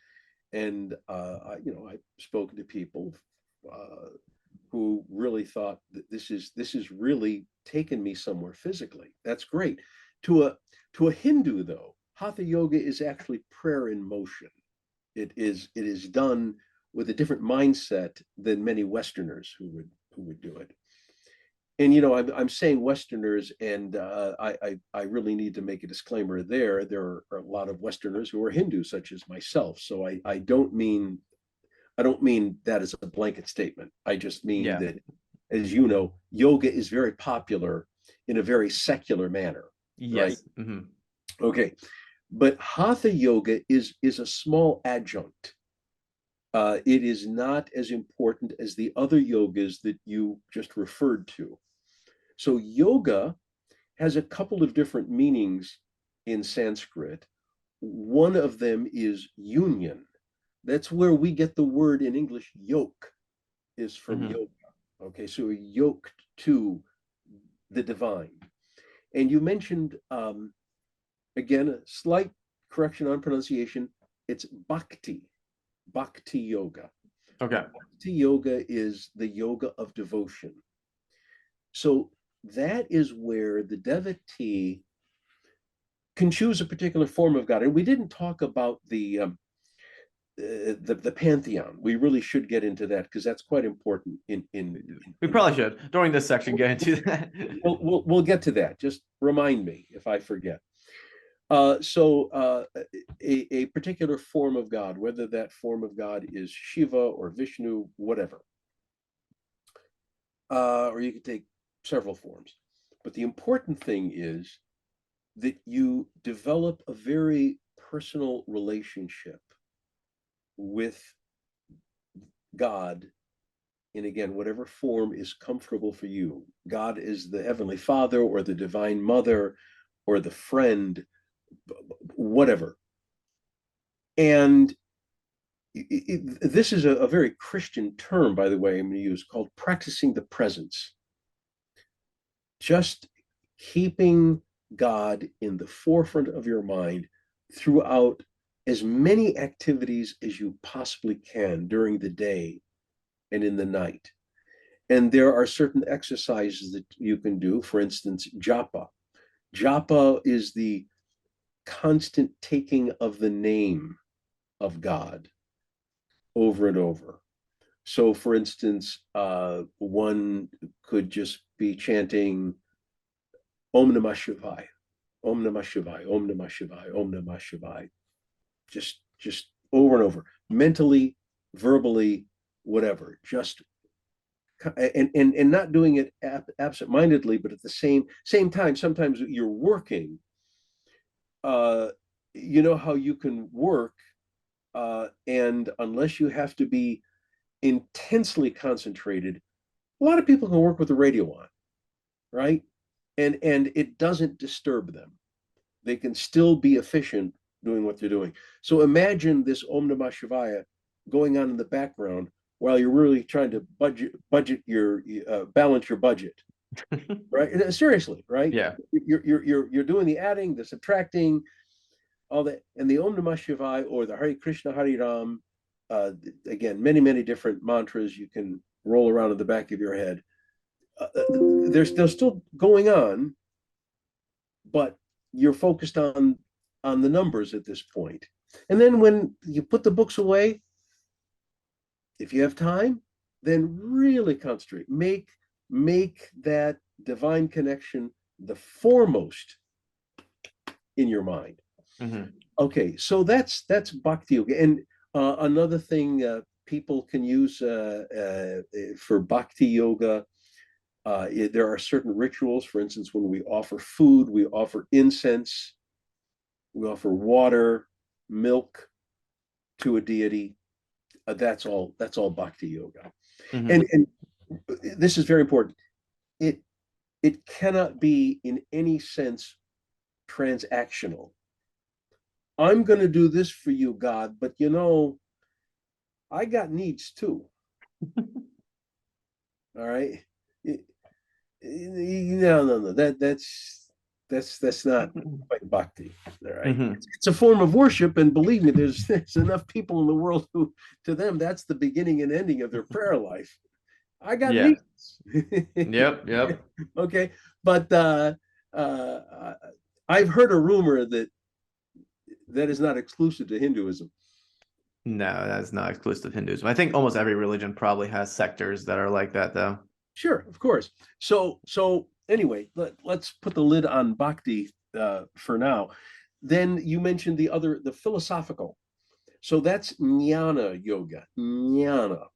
and I've spoken to people who really thought that this is really taken me somewhere physically. That's great. To a Hindu, though, hatha yoga is actually prayer in motion. It is done with a different mindset than many Westerners who would do it. And I'm saying Westerners, and I really need to make a disclaimer there. There are a lot of Westerners who are Hindus, such as myself. So I don't mean that as a blanket statement. I just mean Yeah. that, as you know, yoga is very popular in a very secular manner, right? Yes. Hmm. Okay. But hatha yoga is a small adjunct. It is not as important as the other yogas that you just referred to. So yoga has a couple of different meanings in Sanskrit. One of them is union. That's where we get the word in English yoke, is from Mm-hmm. yoga. Okay, so we're yoked to the divine. And you mentioned, again, a slight correction on pronunciation. It's bhakti yoga. Okay. Bhakti yoga is the yoga of devotion. So that is where the devotee can choose a particular form of God. And we didn't talk about the pantheon. We really should get into that because that's quite important. We probably should during this section get into that. We'll get to that. Just remind me if I forget. So a particular form of God, whether that form of God is Shiva or Vishnu, whatever, or you could take several forms. But the important thing is that you develop a very personal relationship with God in, again, whatever form is comfortable for you. God is the Heavenly Father or the Divine Mother or the friend, whatever. And this is a very Christian term, by the way, I'm going to use, called practicing the presence. Just keeping God in the forefront of your mind throughout as many activities as you possibly can during the day and in the night. And there are certain exercises that you can do. For instance, japa. Japa is the constant taking of the name of God over and over. So, for instance, one could just be chanting Om Namah Shivaya, Om Namah Shivaya, Om Namah Shivaya, Om Namah Shivaya, just over and over, mentally, verbally, whatever. Just and not doing it absent-mindedly, but at the same time, sometimes you're working. You know how you can work, and unless you have to be intensely concentrated, a lot of people can work with the radio on, right? And it doesn't disturb them. They can still be efficient doing what they're doing. So imagine this Om Namah Shivaya going on in the background while you're really trying to budget your balance your budget, right? Seriously, right? Yeah. You're doing the adding, the subtracting, all that, and the Om Namah Shivaya or the Hare Krishna Hare Ram. Again, many different mantras you can roll around in the back of your head. They're still going on, but you're focused on the numbers at this point. And then when you put the books away, if you have time, then really concentrate. Make that divine connection the foremost in your mind. Mm-hmm. Okay, so that's bhakti yoga. And another thing people can use for bhakti yoga, there are certain rituals. For instance, when we offer food, we offer incense, we offer water, milk to a deity. That's all bhakti yoga. Mm-hmm. And this is very important. It cannot be in any sense transactional. I'm going to do this for you, God, but I got needs too. All right. No. That's not quite bhakti. All right. Mm-hmm. It's a form of worship, and believe me, there's enough people in the world who, to them, that's the beginning and ending of their prayer life. I got Yeah. needs. Yep. Okay, but uh, I've heard a rumor that is not exclusive to Hinduism. No, that's not exclusive to Hinduism. I think almost every religion probably has sectors that are like that, though. Sure, of course. So anyway, let's put the lid on bhakti for now. Then you mentioned the philosophical. So that's jnana yoga. Jnana.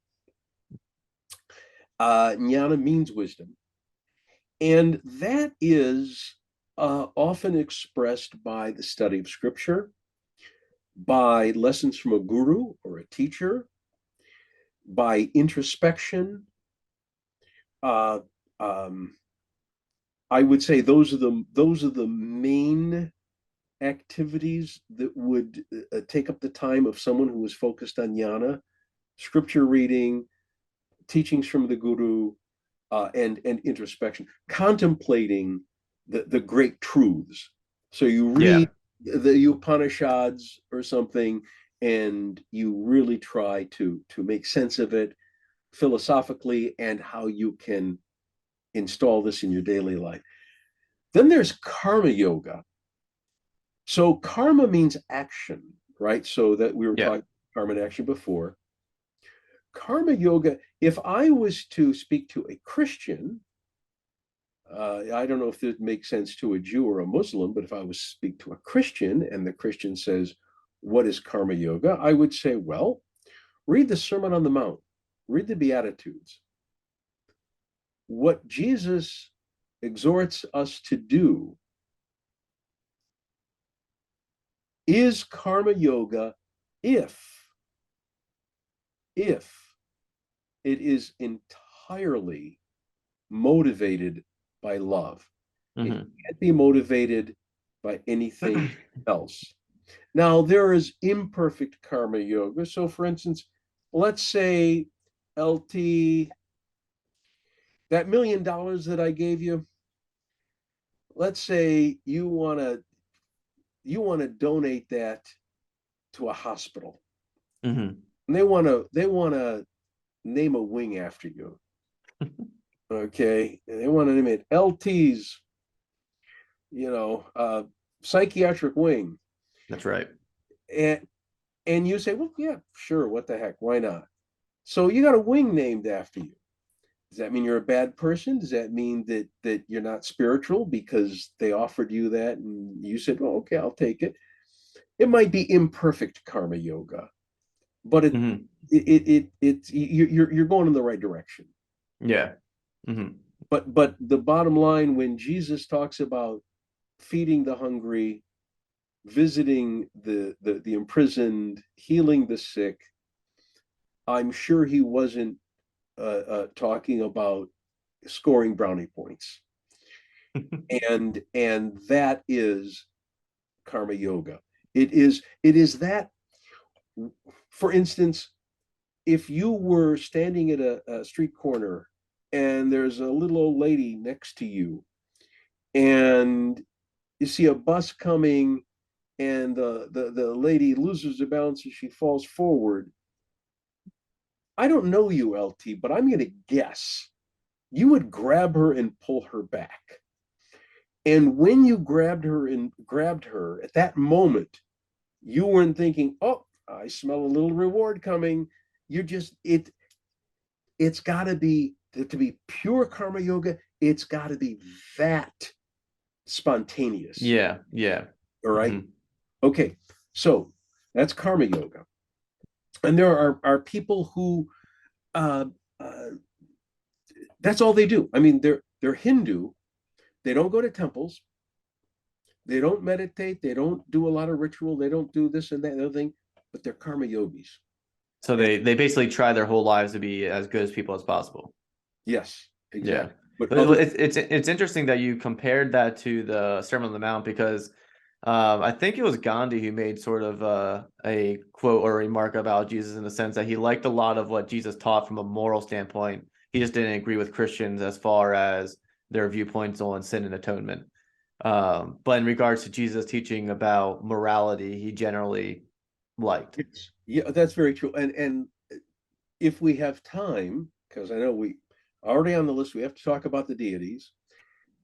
Jnana means wisdom. And that is often expressed by the study of scripture, by lessons from a guru or a teacher, by introspection. Uh, um, I would say those are the main activities that would take up the time of someone who is focused on jnana, scripture reading, teachings from the guru, and introspection, contemplating the great truths. So you Yeah. read the Upanishads or something, and you really try to make sense of it philosophically and how you can install this in your daily life. Then there's karma yoga. So karma means action, right? So that we were Yeah. talking karma and action before. Karma yoga, if I was to speak to a Christian, I don't know if it makes sense to a Jew or a Muslim, but if I was to speak to a Christian and the Christian says, "What is karma yoga?" I would say, well, read the Sermon on the Mount, read the Beatitudes. What Jesus exhorts us to do is karma yoga if if it is entirely motivated by love. It Hmm. can't be motivated by anything else. Now, there is imperfect karma yoga. So, for instance, let's say, LT, that $1 million that I gave you, let's say you want to donate that to a hospital, Hmm. and they want to name a wing after you. Okay, and they want to name it LT's, you know, psychiatric wing, That's right. and you say, well, yeah, sure, what the heck, why not? So you got a wing named after you. Does that mean you're a bad person? Does that mean that you're not spiritual because they offered you that and you said, "Oh, okay, I'll take it"? It might be imperfect karma yoga, but Hmm. you're going in the right direction. Yeah. Hmm. But the bottom line, when Jesus talks about feeding the hungry, visiting the imprisoned, healing the sick, I'm sure he wasn't talking about scoring brownie points. And that is karma yoga. It is that, for instance, if you were standing at a street corner and there's a little old lady next to you, and you see a bus coming, and the lady loses her balance and she falls forward. I don't know you, LT, but I'm going to guess you would grab her and pull her back. And when you grabbed her at that moment, you weren't thinking, "Oh, I smell a little reward coming." You just it's got to be, to be pure karma yoga. It's got to be that spontaneous. Yeah. Yeah. All right. Hmm. Okay. So that's karma yoga, and there are people who uh, uh, that's all they do. I mean, they're Hindu. They don't go to temples. They don't meditate. They don't do a lot of ritual. They don't do this and that and other thing. But they're karma yogis. So And they basically try their whole lives to be as good as people as possible. yes, Yeah. exactly. But But other it's interesting that you compared that to the Sermon on the Mount because I think it was Gandhi who made sort of a quote or remark about Jesus in the sense that he liked a lot of what Jesus taught from a moral standpoint. He just didn't agree with Christians as far as their viewpoints on sin and atonement. But in regards to Jesus teaching about morality, he generally liked. yeah, that's very true. And if we have time, because I know we already on the list, we have to talk about the deities.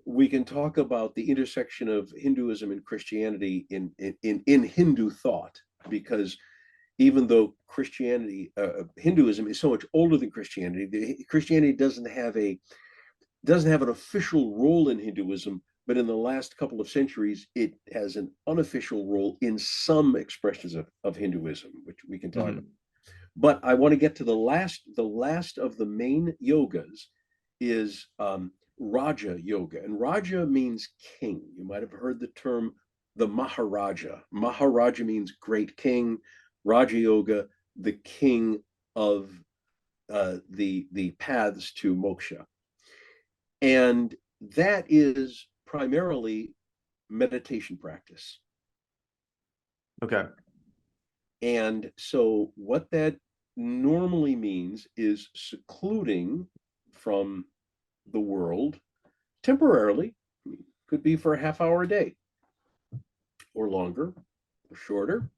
We can talk about the intersection of Hinduism and Christianity in Hindu thought, because even though Hinduism is so much older than Christianity, Christianity doesn't have an official role in Hinduism, but in the last couple of centuries, it has an unofficial role in some expressions of Hinduism, which we can talk about. Mhm. But I want to get to the last of the main yogas is Raja Yoga. And Raja means king. You might have heard the term the Maharaja. Maharaja means great king. Raja Yoga, the king of the paths to moksha. And that is primarily meditation practice. Okay. And so what that normally means is secluding from the world temporarily. Could be for a half hour a day or longer or shorter.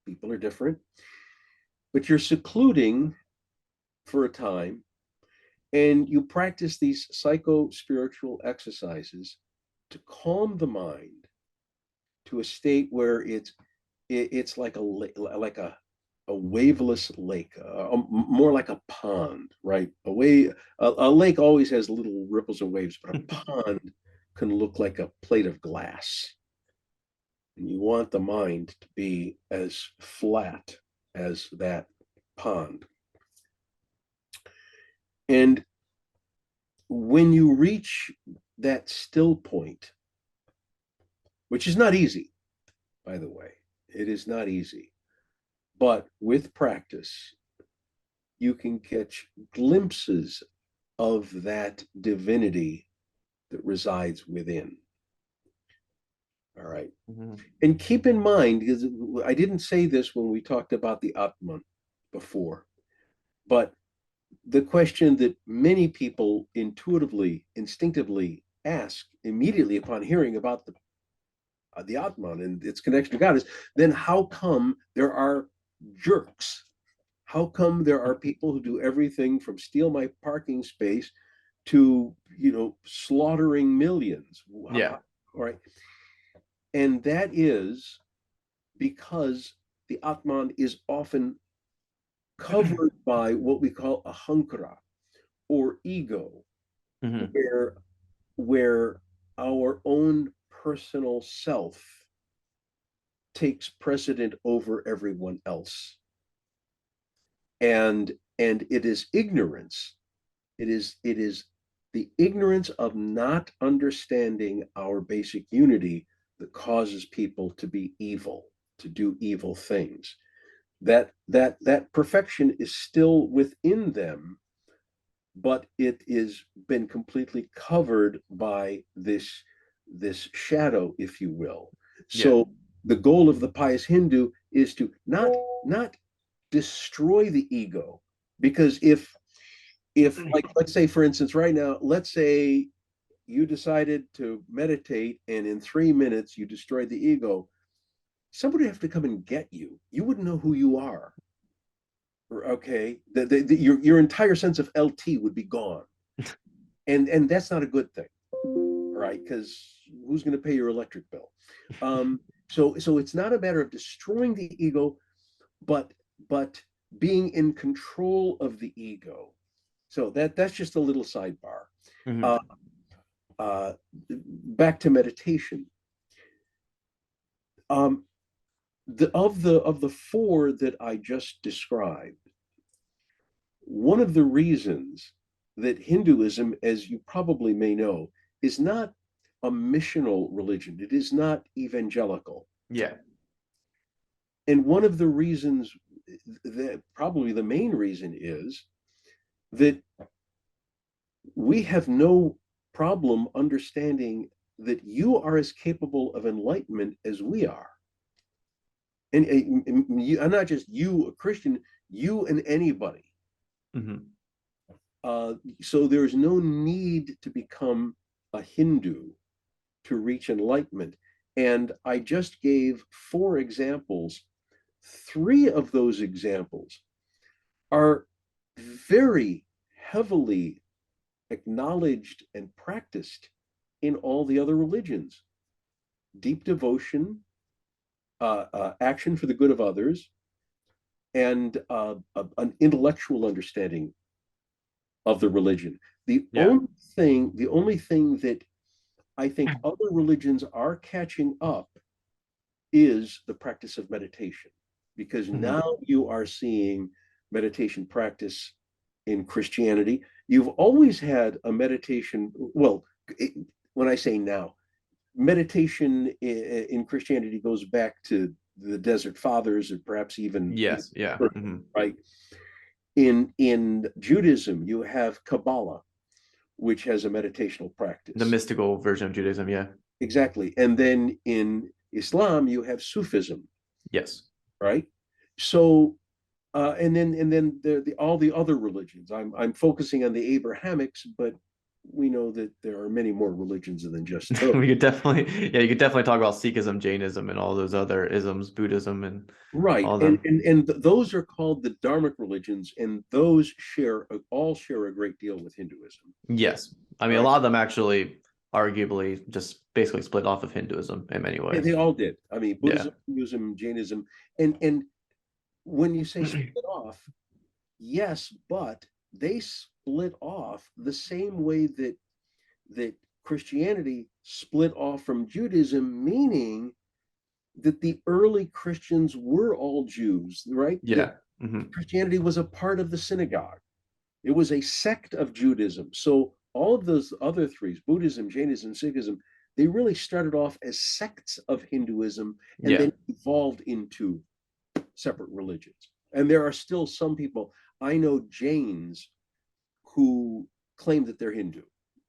People are different. But you're secluding for a time and you practice these psycho-spiritual exercises to calm the mind to a state where it's like a waveless lake, more like a pond, right? A lake always has little ripples and waves, but a pond can look like a plate of glass. And you want the mind to be as flat as that pond. And when you reach that still point, which is not easy, by the way, it is not easy, but with practice, you can catch glimpses of that divinity that resides within. All right. Mm-hmm. And keep in mind, because I didn't say this when we talked about the Atman before, but the question that many people intuitively, instinctively ask immediately upon hearing about the Atman and its connection to God is, then how come there are jerks? How come there are people who do everything from steal my parking space to, slaughtering millions? Yeah. All right. And that is because the Atman is often covered by what we call ahankara or ego, mm-hmm. where our own personal self takes precedent over everyone else. And it is ignorance. It is the ignorance of not understanding our basic unity that causes people to be evil, to do evil things. That perfection is still within them, but it is been completely covered by this shadow, if you will. So the goal of the pious Hindu is to not destroy the ego, because if like, let's say, for instance, right now, let's say you decided to meditate and in 3 minutes you destroyed the ego, somebody would have to come and get you. You wouldn't know who you are. Okay, your entire sense of LT would be gone, and that's not a good thing, right? Because who's going to pay your electric bill? So it's not a matter of destroying the ego, but being in control of the ego. So that's just a little sidebar. Mm-hmm. Back to meditation. Of the four that I just described, one of the reasons that Hinduism, as you probably may know, is not a missional religion. It is not evangelical. Yeah. And one of the reasons, that probably the main reason, is that we have no problem understanding that you are as capable of enlightenment as we are. And not just you, a Christian, you and anybody. Mm-hmm. So there's no need to become a Hindu to reach enlightenment. And I just gave 4 examples. 3 of those examples are very heavily acknowledged and practiced in all the other religions. Deep devotion, action for the good of others, and an intellectual understanding of the religion. The only thing that I think other religions are catching up is the practice of meditation, because now you are seeing meditation practice in Christianity. You've always had a meditation. Well, when I say now, meditation in Christianity goes back to the Desert Fathers, and perhaps even Yes. Yeah. right. In Judaism, you have Kabbalah, which has a meditational The practice. mystical version of Judaism. Yeah. Exactly. And then in Islam, you have Sufism, Yes. right? So and then all the other religions. I'm focusing on the Abrahamics, but we know that there are many more religions than just those. We could definitely, yeah, you could definitely talk about Sikhism, Jainism, and all those other isms, Buddhism, and Right, all of and them. those are called the Dharmic religions, and those all share a great deal with Hinduism, Yes. I mean, a right? lot of them actually, arguably, just basically split off of Hinduism in many They ways. all did. I mean, Yeah. Buddhism, Hinduism, Jainism, and when you say split off, yes, but they split off the same way that Christianity split off from Judaism, meaning that the early Christians were all Jews, right? That Yeah. Christianity was a part of the synagogue. It was a sect of Judaism. So all of those other three, Buddhism, Jainism, Sikhism, they really started off as sects of Hinduism and Yeah. then evolved into separate religions. And there are still some people, I know Jains who claim that they're Hindu.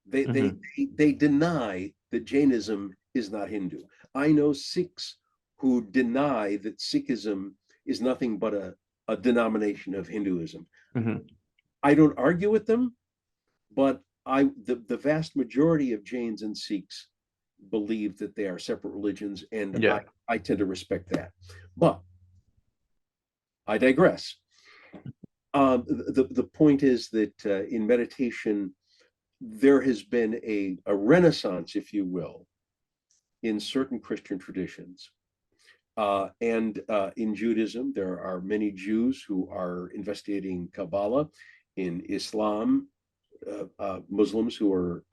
They they hmm they deny that Jainism is not Hindu. I know Sikhs who deny that Sikhism is nothing but a denomination of Hinduism. hmm I don't argue with them, but the vast majority of Jains and Sikhs believe that they are separate religions, and Yeah. I tend to respect that. But I digress. The point is that in meditation, there has been a renaissance, if you will, in certain Christian traditions. And in Judaism, there are many Jews who are investigating Kabbalah. In Islam, Muslims who are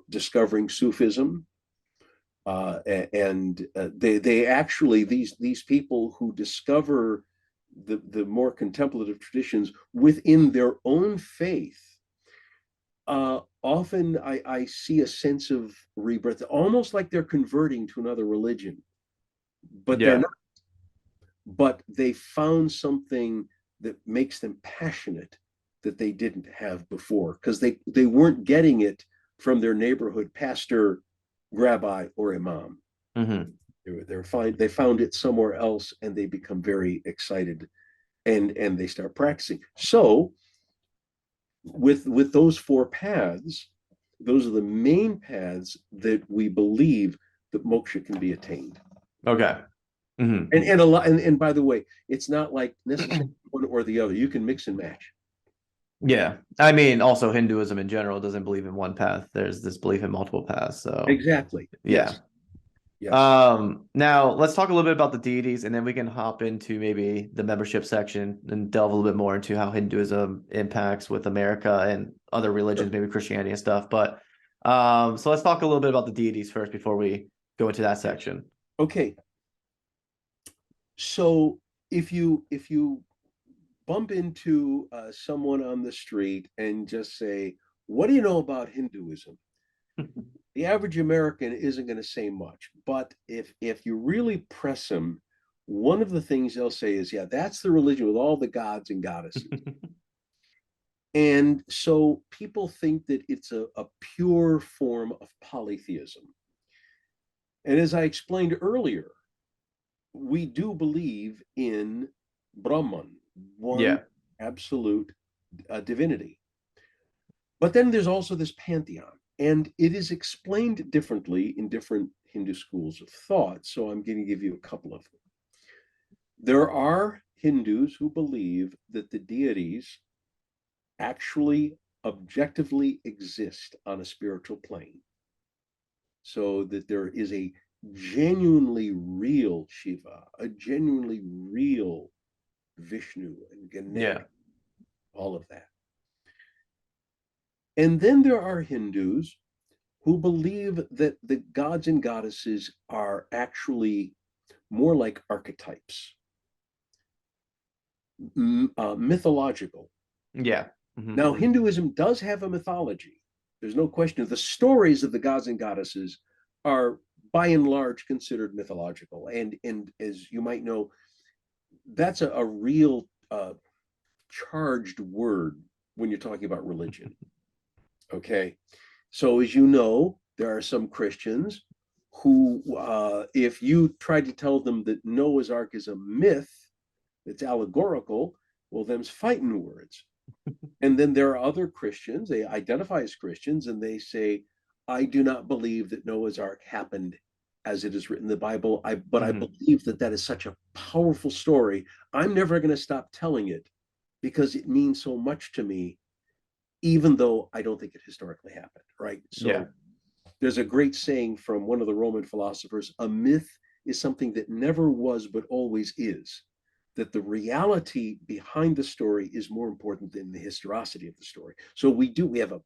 discovering Sufism. And they actually, these people who discover the more contemplative traditions within their own faith, often I see a sense of rebirth, almost like they're converting to another religion, but they're Yeah. not. But they found something that makes them passionate that they didn't have before, because they weren't getting it from their neighborhood pastor, rabbi, or imam. hmm They found it somewhere else, and they become very excited, and they start practicing. So with those four paths, those are the main paths that we believe that moksha can be attained. Okay. hmm And a lot, and by the way, it's not like necessarily one or the other. You can mix and match. Yeah. I mean, also Hinduism in general doesn't believe in one path. There's this belief in multiple paths. So Exactly. yeah. Yes. Yes. Now let's talk a little bit about the deities, and then we can hop into maybe the membership section and delve a little bit more into how Hinduism impacts with America and other religions, maybe Christianity and stuff. But so let's talk a little bit about the deities first before we go into that section. Okay. So if you bump into someone on the street and just say, "What do you know about Hinduism?" The average American isn't going to say much, but if you really press them, one of the things they'll say is, "Yeah, that's the religion with all the gods and goddesses." And so people think that it's a pure form of polytheism. And as I explained earlier, we do believe in Brahman, one Yeah. absolute divinity. But then there's also this pantheon, and it is explained differently in different Hindu schools of thought. So I'm going to give you a couple of them. There are Hindus who believe that the deities actually objectively exist on a spiritual plane, so that there is a genuinely real Shiva, a genuinely real Vishnu and Ganesh, Yeah. all of that. And then there are Hindus who believe that the gods and goddesses are actually more like archetypes, mythological. Yeah. Hmm. Now, Hinduism does have a mythology. There's no question. The stories of the gods and goddesses are by and large considered mythological. And as you might know, that's a real charged word when you're talking about religion. Okay. So, as you know, there are some Christians who, if you try to tell them that Noah's Ark is a myth, it's allegorical, well, them's fighting words. And then there are other Christians, they identify as Christians, and they say, I do not believe that Noah's Ark happened as it is written in the Bible, but I Hmm. believe that that is such a powerful story. I'm never going to stop telling it because it means so much to me, even though I don't think it historically happened, right? Yeah. So there's a great saying from one of the Roman philosophers: a myth is something that never was but always is. That the reality behind the story is more important than the historicity of the story. So we have a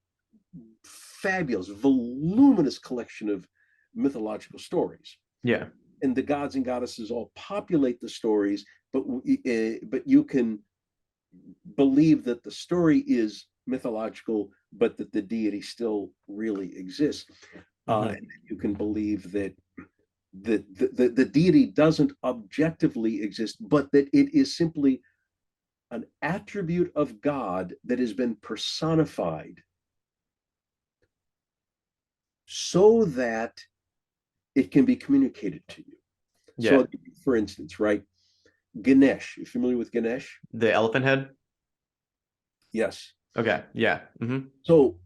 fabulous, voluminous collection of mythological stories, Yeah. and the gods and goddesses all populate the stories. But you can believe that the story is mythological, but that the deity still really exists. Hmm. And you can believe that the deity doesn't objectively exist, but that it is simply an attribute of God that has been personified so that it can be communicated to you. Yeah. So, for instance, right, Ganesh, you familiar with Ganesh? The elephant head. Yes. Okay. Yeah. Hmm. So,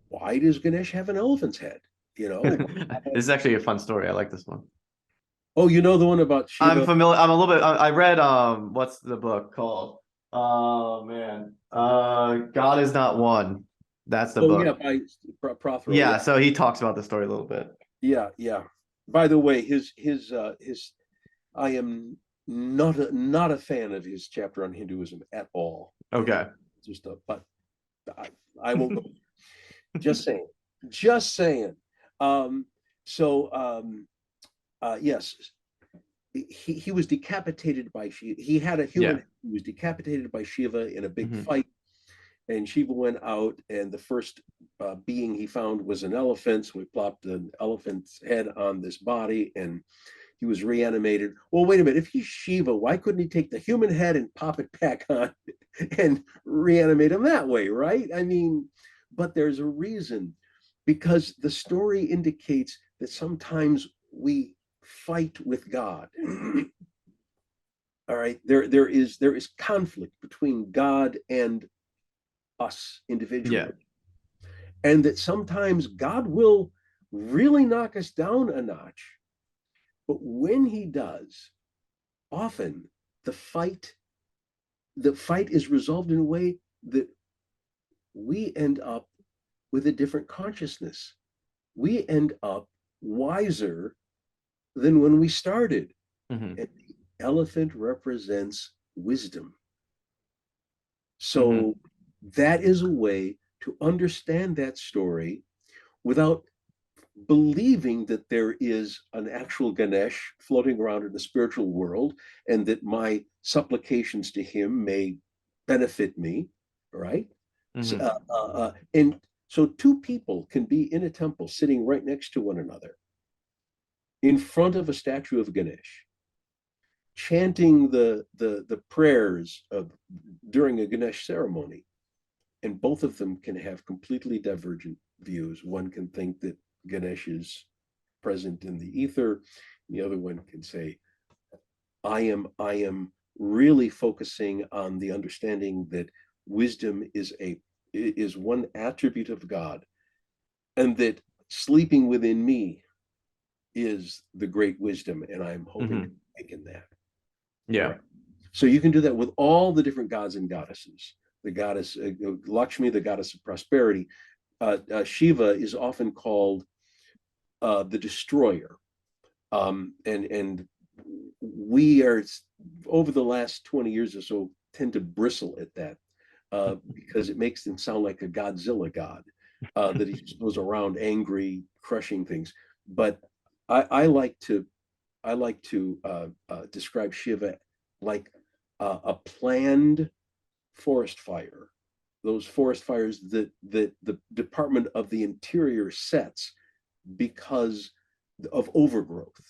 why does Ganesh have an elephant's head? You know, This is actually a fun story. I like this one. oh, you know the one about I'm Shiva? familiar. I'm a little bit. I read what's the book called? Oh man. God is not one. That's the Oh, yeah, book. by Prothero. Yeah, Yeah, so he talks about the story a little bit. yeah, yeah. By the way, his I am not a fan of his chapter on Hinduism at all. Okay. Just a but I, I won't go. Just saying. Just saying. Um, so yes, he was decapitated by Shiva. He had a Yeah. human. He was decapitated by Shiva in a big Hmm. fight, and Shiva went out, and the first being he found was an elephant. So we plopped an elephant's head on this body, and he was reanimated. Well, wait a minute. If he's Shiva, why couldn't he take the human head and pop it back on and reanimate him that way, right? I mean, but there's a reason, because the story indicates that sometimes we fight with God. All right, there is conflict between God and us Yeah. individually, and that sometimes God will really knock us down a notch, but when he does, often the fight the fight is resolved in a way that we end up with a different consciousness. We end up wiser than when we started. Hmm. And the elephant represents wisdom. Hmm. So that is a way to understand that story without believing that there is an actual Ganesh floating around in the spiritual world and that my supplications to him may benefit me, right? So, Hmm. and so two people can be in a temple sitting right next to one another in front of a statue of Ganesh, chanting the prayers of, during a Ganesh ceremony, and both of them can have completely divergent views. One can think that Ganesh is present in the ether. The other one can say, I am really focusing on the understanding that wisdom is one attribute of God, and that sleeping within me is the great wisdom, and I'm hoping to Hmm. awaken that. All Yeah. right. So you can do that with all the different gods and goddesses. The goddess Lakshmi, the goddess of prosperity. Shiva is often called the destroyer, and we are, over the last 20 years or so, tend to bristle at that because it makes them sound like a Godzilla god, that he just goes around angry, crushing things. But I like to describe Shiva like a planned forest fire. those forest fires that the Department of the Interior sets because of overgrowth.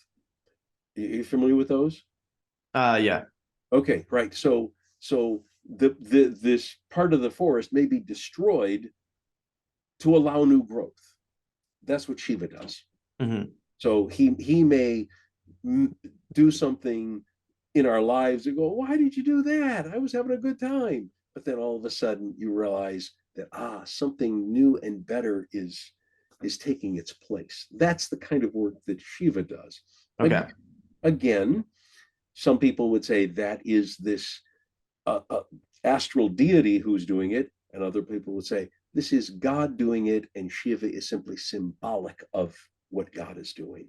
Are you familiar with those? Yeah. Okay, right. So this part of the forest may be destroyed to allow new growth. That's what Shiva does. Mm-hmm. So he may do something in our lives and go, why did you do that? I was having a good time. But then all of a sudden you realize that something new and better is taking its place. That's the kind of work that Shiva does. Okay. Again, some people would say that is this astral deity who's doing it, and other people would say this is God doing it, and Shiva is simply symbolic of what God is doing.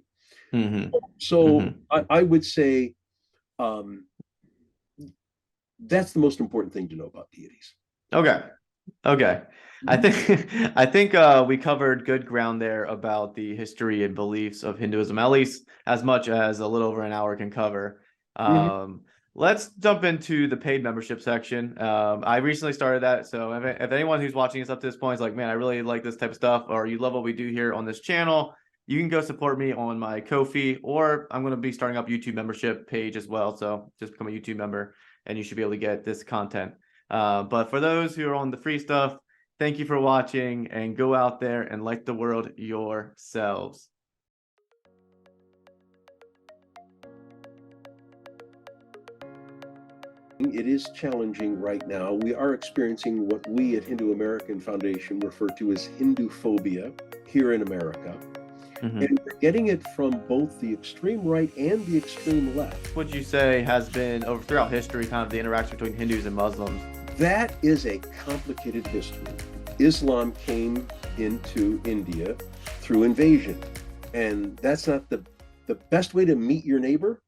Mm-hmm. So Mm-hmm. I would say that's the most important thing to know about deities. Okay. Okay. I Mhm. think I think we covered good ground there about the history and beliefs of Hinduism, at least as much as a little over an hour can cover. Mhm. Let's jump into the paid membership section. I recently started that, so if anyone who's watching us up to this point is like, man, I really like this type of stuff, or you love what we do here on this channel, you can go support me on my Ko-fi, or I'm going to be starting up YouTube membership page as well. So just become a YouTube member, and you should be able to get this content. But for those who are on the free stuff, thank you for watching, and go out there and light the world yourselves. It is challenging right now. We are experiencing what we at Hindu American Foundation refer to as Hindu phobia here in America. Mm-hmm. And we're getting it from both the extreme right and the extreme left. What you say has been over throughout history, kind of the interaction between Hindus and Muslims. That is a complicated history. Islam came into India through invasion, and that's not the best way to meet your neighbor.